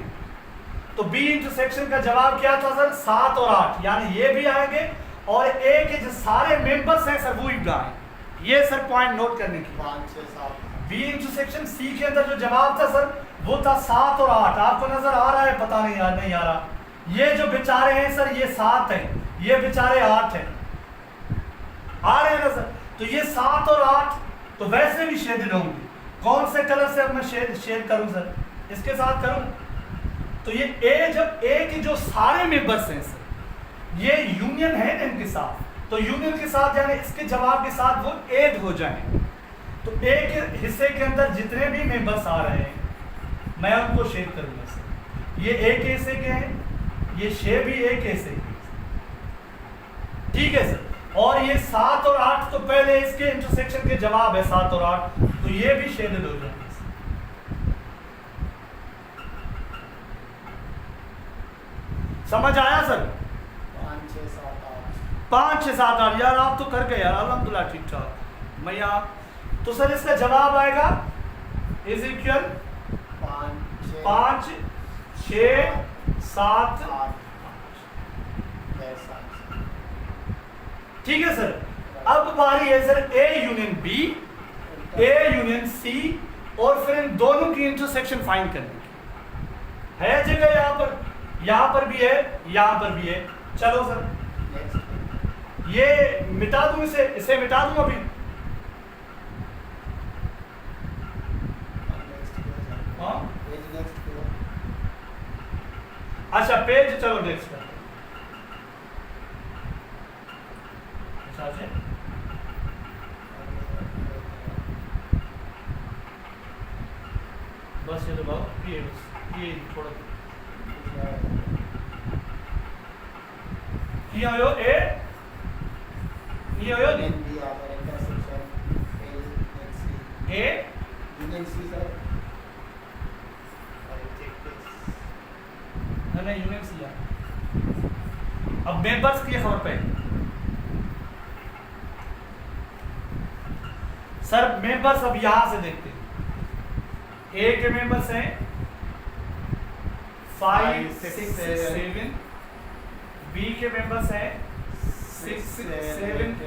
तो बी इंटरसेक्शन का जवाब क्या था सर 7 और 8, यानी ये भी आएंगे, और ए के जो सारे मेंबर्स हैं सर वो ही आएंगे। ये सर पॉइंट नोट करने की। 5 6 7 बी इंटरसेक्शन सी के अंदर जो जवाब था सर वो था 7 और 8। आपको नजर आ रहा है, पता नहीं यार नहीं आ रहा, ये जो बेचारे हैं सर ये 7 हैं, ये बेचारे 8 हैं, आ रहे हैं ना सर। तो ये 7 और 8 तो वैसे भी शेडेड होंगे। कौन से कलर से अब मैं शेड करूं सर, इसके साथ करूं, तो ये ए, जब ए के जो सारे मेंबर्स हैं सर ये यूनियन है इनके साथ, तो यूनियन के साथ यानी इसके जवाब के साथ वो ऐड हो जाएं, तो ए के हिस्से के अंदर जितने भी मेंबर्स आ रहे हैं मैं उनको शेड करूंगा सर। ये ए के हिस्से के हैं, ये 6 भी ए के हिस्से के हैं। ठीक है सर। और ये 7 और 8 तो पहले इसके इंटरसेक्शन के जवाब है 7 और 8, तो ये भी शेडेड हो जाएंगे। समझ आया सर? 5 6 7 8 5 6 7 8 यार आप तो कर गए यार, अल्हम्दुलिल्लाह ठीक ठाक। मैं यहाँ तो सर इसका जवाब आएगा इज इक्वल 5 6 7 8। ठीक है सर। अब बारी है sir A union B, A union C, और फिर इन दोनों की इंटरसेक्शन फाइंड करने की है जगह। यहाँ पर भी है, यहाँ पर भी है। चलो सर ये मिटा दूं, इसे मिटा दूं अभी। हाँ अच्छा पेज, चलो नेक्स्ट कर। बस ये दबाओ, ये थोड़ा ये आयो ए, ये आयो Then we have an intersection A A, you can see sir I take this नहीं यूनियन सी है। अब मेंबर्स की खबर पे सर मेंबर्स अब यहां से देखते हैं। ए के मेंबर्स हैं 5 6 7, बी के मेंबर्स हैं 6 7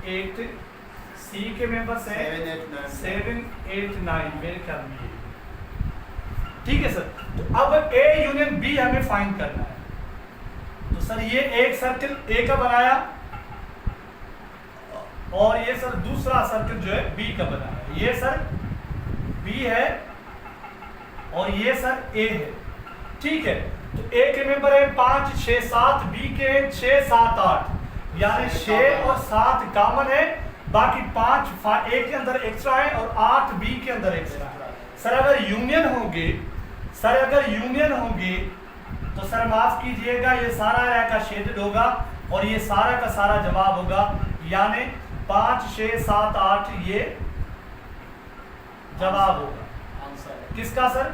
8, सी के मेंबर्स हैं 7 8 9, मेरे ख्याल में ये। ठीक है सर। तो अब ए यूनियन बी हमें फाइंड करना है, तो सर ये एक सर्किल ए का बनाया, और ये सर दूसरा सर्किल जो है बी का बनाया है। ये सर बी है और ये सर ए है। ठीक है। तो ए के मेंबर है 5 6 7, बी के 6 7 8, यानी 6 और 7 कॉमन है, बाकी 5 ए के अंदर एक्स्ट्रा है और 8 बी के अंदर एक्स्ट्रा है। सर अगर यूनियन होंगे, तो सर माफ कीजिएगा ये सारा का शेडेड होगा और ये सारा का सारा जवाब होगा, यानी 5 6 7 8 ये जवाब होगा। आंसर किसका सर?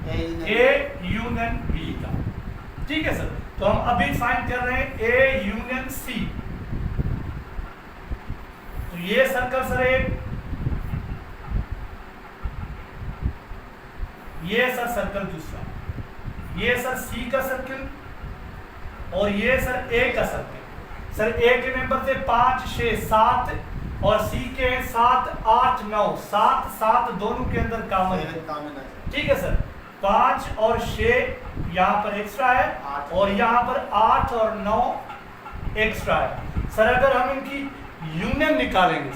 ए यूनियन बी का। ठीक है सर। तो हम अभी फाइंड कर रहे हैं ए यूनियन सी। तो ये सर्कल सर एक, ये सर सर्कल दूसरा, ये सर सी का सर्किल और ये सर ए का सर्किल। सर ए के मेंबर थे 5 6 7 और सी के 7 8 9, 7 7 दोनों के अंदर कॉमन है। ठीक है सर, 5 और 6 यहाँ पर एक्स्ट्रा है और यहाँ पर 8 और 9 एक्स्ट्रा है। सर अगर हम इनकी यूनियन निकालेंगे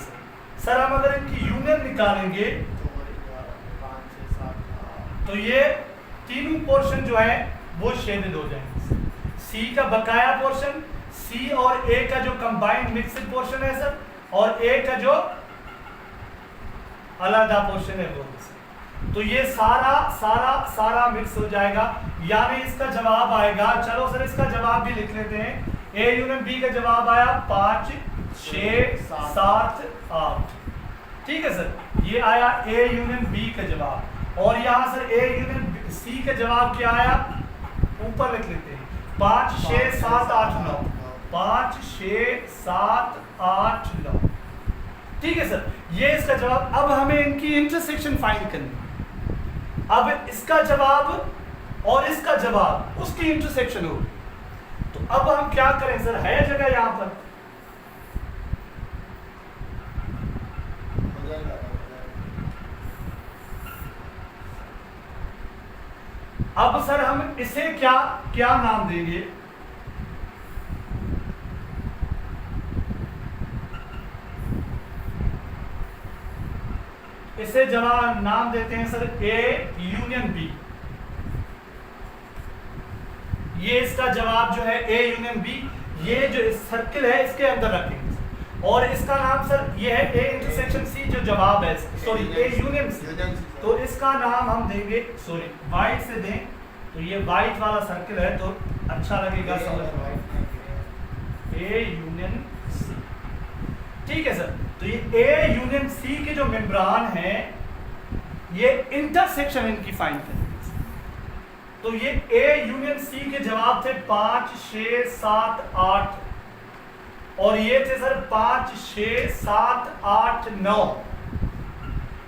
सर हम अगर इनकी यूनियन निकालेंगे तो ये तीनों पोर्शन जो है वो शेडेड हो जाएंगे। सी का बकाया पोर्शन, सी और ए का जो कंबाइंड मिक्स्ड पोर्शन है सर, और ए का जो अलग पोर्शन है वो। तो ये सारा मिक्स हो जाएगा, यानी इसका जवाब आएगा। चलो सर इसका जवाब भी लिख लेते हैं। ए यूनियन बी का जवाब आया 5 6 7 8। ठीक है सर, ये आया ए यूनियन बी का जवाब। और यहाँ सर ए यूनियन सी का जवाब क्या आया, ऊपर लिख लेते हैं 5 6 7 8 9, 5 6 7 8 9। ठीक है सर, ये इसका जवाब। अब हमें इनकी इंटरसेक्शन फाइंड करनी है। अब इसका जवाब और इसका जवाब उसकी इंटरसेक्शन हो, तो अब हम क्या करें सर, है जगह यहां पर। अब सर हम इसे क्या नाम देंगे, इसे जवाब नाम देते हैं सर ए यूनियन बी। ये इसका जवाब जो है ए यूनियन बी, ये जो सर्किल है इसके अंदर रखेंगे। और इसका नाम सर ये है ए इंटरसेक्शन सी, जो जवाब है सॉरी ए यूनियन सी, तो इसका नाम हम देंगे, सॉरी वाइट से दें तो ये वाइट वाला सर्किल है तो अच्छा लगेगा समझ में, ए यूनियन सी। ठीक है सर, तो ये ए यूनियन सी के जो मेम्ब्रान है ये इंटरसेक्शन इनकी फाइंड करेंगे। तो ये ए यूनियन सी के जवाब थे 5 6 7 8 और ये थे सर 5 6 7 8 9।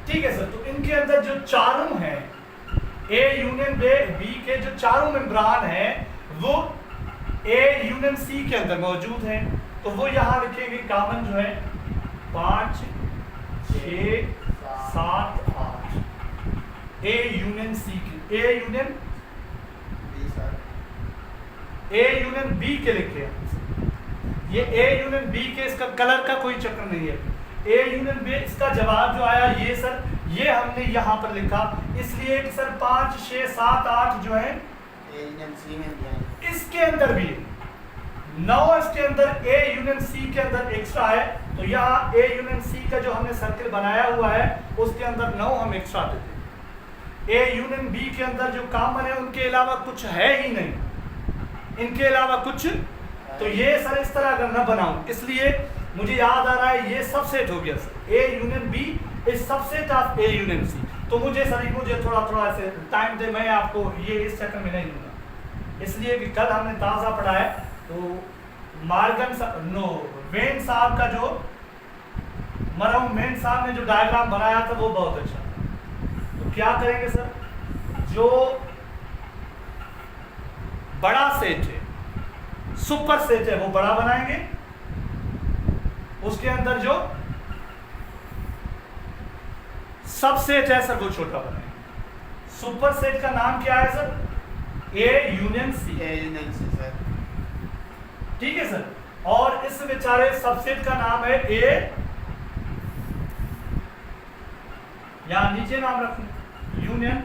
ठीक है सर, तो इनके अंदर जो चारों हैं ए यूनियन बी के जो चारों मेम्ब्रान हैं वो ए यूनियन सी के अंदर मौजूद हैं। तो वो यहाँ लिखेंगे कॉमन जो है 5 6 7 8 ए यूनियन सी के, ए यूनियन बी के लिखे हैं। ये ए यूनियन बी के, इसका कलर का कोई चक्कर नहीं है। ए यूनियन बी, इसका जवाब जो आया ये सर, ये हमने यहाँ पर लिखा इसलिए कि सर 5 6 7 8 जो है ए यूनियन सी में इसके अंदर भी 9 इसके अंदर ए यूनियन सी के अंदर एक्स्ट्रा है। तो यहाँ ए यूनियन सी का जो हमने सर्किल बनाया हुआ है उसके अंदर 9 हम एक्स्ट्रा देते हैं। ए यूनियन बी के अंदर जो कॉमन है उनके अलावा कुछ है ही नहीं, इनके अलावा कुछ। तो ये सर इस तरह अगर न बनाऊं, इसलिए मुझे याद आ रहा है ये सब सेट हो गया sir, A union B is subset of A union C. तो मुझे थोड़ा ऐसे टाइम दे, मैं आपको ये इस चक्कर में नहीं दूंगा, इसलिए कि कल हमने ताज़ा पढ़ा है। तो वेन साहब का जो मरहूम वेन साहब ने जो डायग्राम बनाया था वो बहुत अच्छा था। तो क्या करेंगे सर, जो बड़ा सेट है, सुपर सेट है, वो बड़ा बनाएंगे, उसके अंदर जो सबसेट है सर वो छोटा बनाएंगे। सुपर सेट का नाम क्या है sir, A union C. A union C sir, ठीक है सर। और इस बेचारे सबसेट का नाम है ए, यहां नीचे नाम रखें यूनियन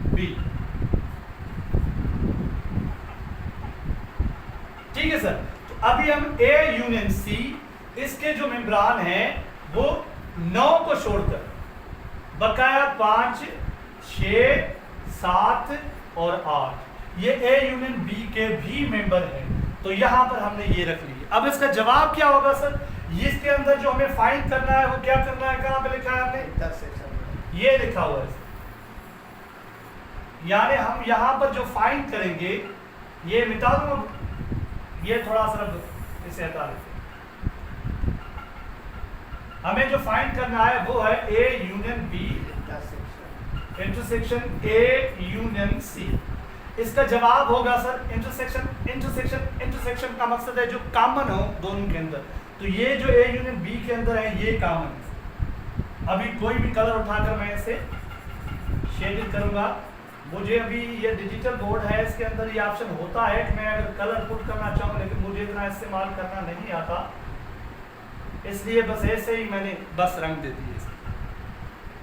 बी। ठीक है सर, तो अभी हम ए यूनियन सी, इसके जो मेम्ब्रान है वो 9 को छोड़कर बकाया 5 6 7 और 8 ये ए यूनियन बी के भी मेंबर हैं। तो यहां पर हमने ये रख लिया। अब इसका जवाब क्या होगा सर, इसके अंदर जो हमें फाइंड करना है वो क्या करना है, कहां पे लिखा है हमने, इंटरसेक्शन, ये लिखा हुआ है। यानी हम यहां पर जो फाइंड करेंगे, ये मिटा दो, ये थोड़ा सा इसे हटा लेते हैं। हमें जो फाइंड करना है वो है A union B intersection A union C. इसका जवाब होगा सर इंटरसेक्शन। इंटरसेक्शन इंटरसेक्शन का मकसद है जो कॉमन हो दोनों के अंदर। तो ये जो ए यूनियन बी के अंदर है ये कॉमन है। अभी कोई भी कलर उठाकर मैं इसे शेडिंग करूंगा। मुझे अभी ये डिजिटल बोर्ड है, इसके अंदर ये ऑप्शन होता है कि मैं अगर कलर पुट करना चाहूँ, लेकिन मुझे इतना इस्तेमाल करना नहीं आता, इसलिए बस ऐसे ही मैंने बस रंग दे दिए।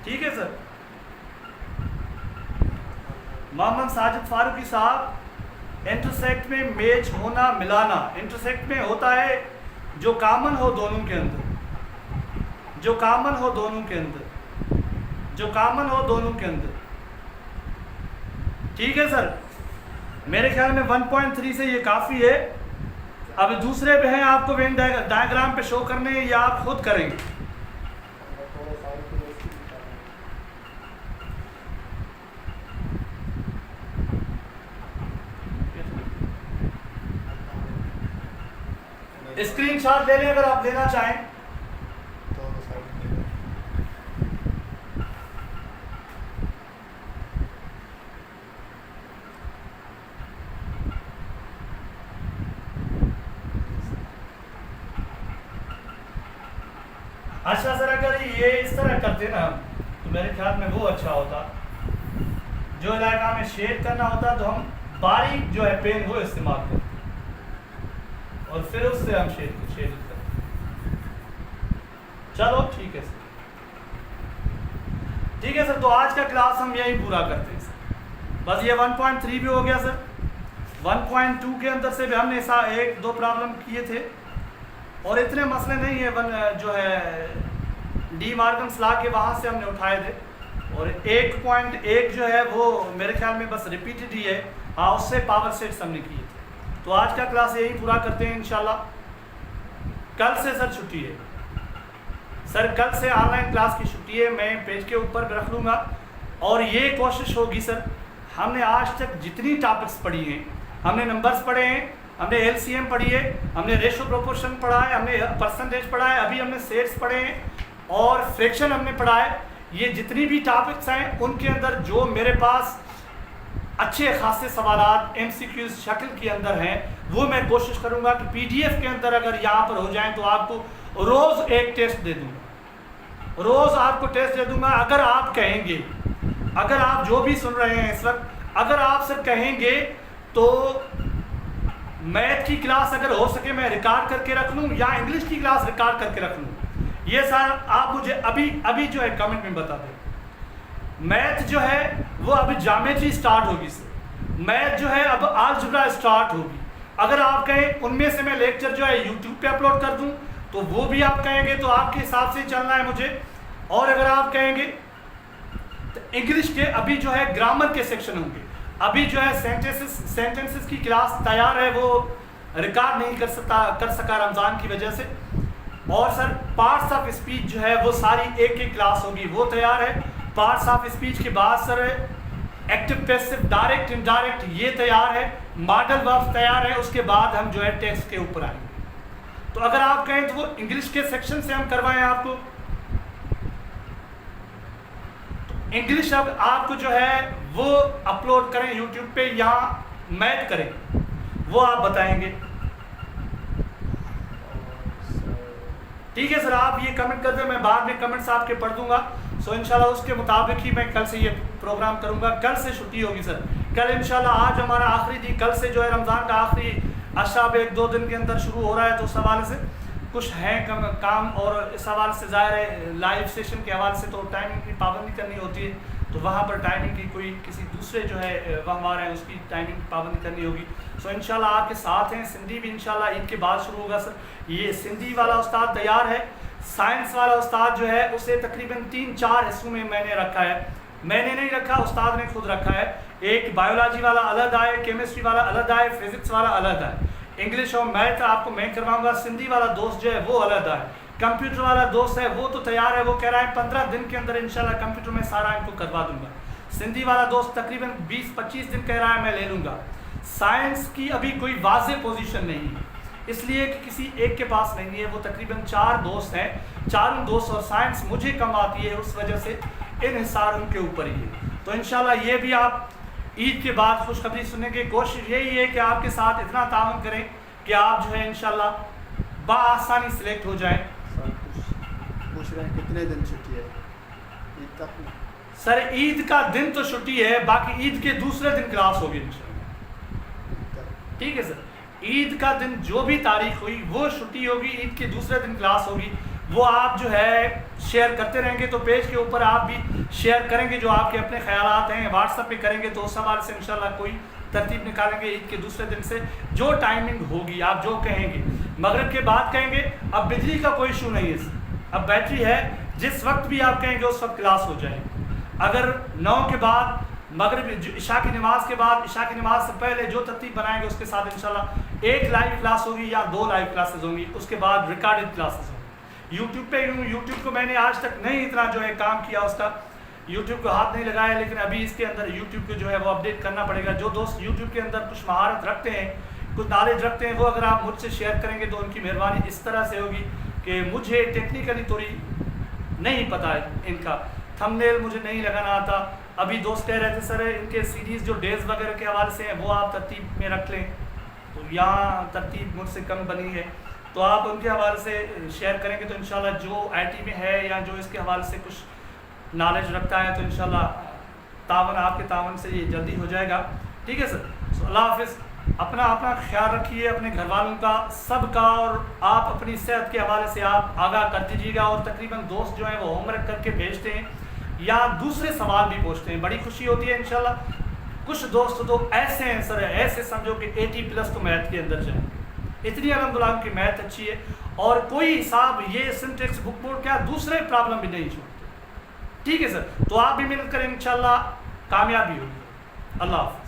ठीक है सर। मोहम्मद साजिद फारूकी साहब, इंटरसेक्ट में मैच होना मिलाना, इंटरसेक्ट में होता है जो कॉमन हो दोनों के अंदर, जो कॉमन हो दोनों के अंदर, जो कॉमन हो दोनों के अंदर। ठीक है सर। मेरे ख्याल में 1.3 से ये काफ़ी है। अब दूसरे पे हैं आपको वेन डायग्राम पे शो करने, या आप खुद करेंगे? स्क्रीनशॉट ले लें अगर आप लेना चाहें। अच्छा सर, अगर ये इस तरह करते ना तो मेरे ख्याल में वो अच्छा होता। जो इलाका में शेड करना होता तो हम बारीक जो है पेन वो इस्तेमाल करते और फिर उससे हम शेड करते। चलो ठीक है सर। ठीक है सर, तो आज का क्लास हम यही पूरा करते हैं सर। बस ये 1.3 भी हो गया सर। 1.2 के अंदर से भी हमने ऐसा 1-2 प्रॉब्लम किए थे और इतने मसले नहीं है। जो है डी मार्गन्स लॉ के वहाँ से हमने उठाए थे, और 1.1 जो है वो मेरे ख्याल में बस रिपीटेड ही है। हाँ, उससे पावर सेट्स हमने किए थे। तो आज का क्लास यही पूरा करते हैं इंशाल्लाह। कल से सर छुट्टी है सर, कल से ऑनलाइन क्लास की छुट्टी है। मैं पेज के ऊपर रख लूँगा और ये कोशिश होगी सर, हमने आज तक जितनी टॉपिक्स पढ़ी हैं, हमने नंबर्स पढ़े हैं, हमने एलसीएम पढ़ी है, हमने रेशो प्रोपोर्शन पढ़ा है, हमने परसेंटेज पढ़ा है, अभी हमने सेट्स पढ़े हैं और फ्रैक्शन हमने पढ़ा है। ये जितनी भी टॉपिक्स हैं उनके अंदर जो मेरे पास अच्छे खासे सवालात एमसीक्यूज शक्ल के अंदर हैं, वो मैं कोशिश करूंगा कि पीडीएफ के अंदर अगर यहाँ पर हो जाएं तो आपको रोज़ एक टेस्ट दे दूंगा, रोज़ आपको टेस्ट दे दूंगा। अगर आप कहेंगे, अगर आप जो भी सुन रहे हैं इस वक्त, अगर आप सर कहेंगे तो मैथ की क्लास अगर हो सके मैं रिकॉर्ड करके रख लूँ या इंग्लिश की क्लास रिकॉर्ड करके रख लूँ, ये सर आप मुझे अभी जो है कमेंट में बता दें। मैथ जो है वो अभी ज्योमेट्री स्टार्ट होगी सर, मैथ जो है अब अलजेब्रा स्टार्ट होगी। अगर आप कहें उनमें से मैं लेक्चर जो है यूट्यूब पे अपलोड कर दूं तो वो भी आप कहेंगे, तो आपके हिसाब से चलना है मुझे। और अगर आप कहेंगे तो इंग्लिश के अभी जो है ग्रामर के सेक्शन होंगे, अभी जो है सेंटेंसेस की क्लास तैयार है, वो रिकॉर्ड नहीं कर सका रमज़ान की वजह से। और सर पार्ट्स ऑफ स्पीच जो है वो सारी एक क्लास होगी, वो तैयार है। पार्ट्स ऑफ स्पीच के बाद sir active passive direct indirect ये तैयार है, मॉडल वर्ब तैयार है। उसके बाद हम जो है टेक्स्ट के ऊपर आएंगे। तो अगर आप कहें तो वो इंग्लिश के सेक्शन से हम करवाएं आपको, तो इंग्लिश अब आपको जो है वो अपलोड करें यूट्यूब पे या मैथ करें, वो आप बताएंगे। ठीक है सर, आप ये कमेंट कर दें, मैं बाद में कमेंट्स आपके पढ़ दूंगा। सो इंशाल्लाह उसके मुताबिक ही मैं कल से ये प्रोग्राम करूंगा। कल से छुट्टी होगी सर, कल इंशाल्लाह। आज हमारा आखिरी दिन, कल से जो है रमज़ान का आखिरी अशाब 1-2 दिन के अंदर शुरू हो रहा है, तो उस हवाले से कुछ है काम, और इस हवाले से ज़ाहिर है लाइव सेशन के हवाले से तो टाइमिंग की पाबंदी करनी होती है, तो वहाँ पर टाइमिंग की कोई किसी दूसरे जो है वहमार हैं उसकी टाइमिंग की पाबंदी करनी होगी। सो इंशाल्लाह आपके साथ हैं। सिंधी भी इंशाल्लाह ईद के बाद शुरू होगा सर। ये सिंधी वाला उस्ताद तैयार है। साइंस वाला उस्ताद जो है उसे तकरीबन 3-4 हिस्सों में मैंने रखा है। मैंने नहीं रखा, उस्ताद ने खुद रखा है। एक बायोलॉजी वाला अलग आए, केमिस्ट्री वाला अलग आए, फिजिक्स वाला अलग आए, इंग्लिश और मैथ आपको मैं करवाऊंगा। सिंधी वाला दोस्त जो है वो अलग आए, कंप्यूटर वाला दोस्त है वो तो तैयार है, वो कह रहा है 15 दिन के अंदर इंशाल्लाह कंप्यूटर में सारा इनको करवा दूंगा। सिंधी वाला दोस्त तकरीबन 20-25 दिन कह रहा है मैं ले लूँगा। साइंस की अभी कोई वाज़ेह पोजीशन नहीं है, इसलिए कि किसी एक के पास नहीं है। वो तकरीबन 4 दोस्त हैं, चारों दोस्त, और साइंस मुझे कम आती है, उस वजह से इनहिसार उनके ऊपर ही है। तो इंशाल्लाह ये भी आप ईद के बाद खुशखबरी सुनने की कोशिश यही है कि आपके साथ इतना तावन करें कि आप जो है इंशाल्लाह बआसानी सिलेक्ट हो जाएं। सर पूछ रहे हैं कितने दिन छुट्टी है ईद तक? सर ईद का दिन तो छुट्टी है, बाकी ईद के दूसरे दिन क्लास होगी इंशाल्लाह। ठीक है सर, ईद का दिन जो भी तारीख हुई वो छुट्टी होगी, ईद के दूसरे दिन क्लास होगी। वो आप जो है शेयर करते रहेंगे तो पेज के ऊपर आप भी शेयर करेंगे जो आपके अपने ख्यालात हैं, व्हाट्सएप पे करेंगे तो उस हवाले से इंशाल्लाह कोई तरतीब निकालेंगे ईद के दूसरे दिन से। जो टाइमिंग होगी आप जो कहेंगे, मगरिब के बाद कहेंगे, अब बिजली का कोई इशू नहीं है सर, अब बैटरी है, जिस वक्त भी आप कहेंगे उस वक्त क्लास हो जाएगी। अगर 9 के बाद मगरिब इशा की नमाज के बाद, इशा की नमाज से पहले जो तरतीब बनाएंगे उसके साथ इंशाल्लाह एक लाइव क्लास होगी या 2 लाइव क्लासेस होंगी, उसके बाद रिकॉर्डेड क्लासेस होंगी। यूट्यूब पे यूट्यूब को मैंने आज तक नहीं इतना जो है काम किया, उसका यूट्यूब को हाथ नहीं लगाया, लेकिन अभी इसके अंदर यूट्यूब को जो है वो अपडेट करना पड़ेगा। जो दोस्त यूट्यूब के अंदर कुछ महारत रखते हैं, कुछ नॉलेज रखते हैं, वो अगर आप मुझसे शेयर करेंगे तो उनकी मेहरबानी इस तरह से होगी कि मुझे टेक्निकली थोड़ी नहीं पता है, इनका थंबनेल मुझे नहीं लगाना आता। अभी दोस्त कह रहे थे सर इनके सीरीज़ जो डेज़ वगैरह के हवाले से हैं वो आप तरतीब में रख लें, तो यहाँ तरतीब मुझसे कम बनी है, तो आप उनके हवाले से शेयर करेंगे तो इंशाल्लाह जो IT में है या जो इसके हवाले से कुछ नॉलेज रखता है तो इंशाल्लाह तावन आपके तावन से ये जल्दी हो जाएगा। ठीक है सर, सो अल्लाह हाफिज़। अपना ख्याल रखिए, अपने घर वालों का, सबका, और आप अपनी सेहत के हवाले से आप आगाह कर दीजिएगा। और तकरीबन दोस्त जो हैं वो होमवर्क करके भेजते हैं या दूसरे सवाल भी पूछते हैं, बड़ी खुशी होती है इंशाल्लाह। कुछ दोस्त तो ऐसे हैं सर, ऐसे समझो कि 80+ तो मैथ के अंदर जाए, इतनी अलहम्दुलिल्लाह की मैथ अच्छी है, और कोई हिसाब ये सिंटेक्स बुक बोर्ड क्या दूसरे प्रॉब्लम भी नहीं छोड़ते। ठीक है सर, तो आप भी मेहनत करें, इंशाल्लाह कामयाबी होगी। अल्लाह हाफ़िज़।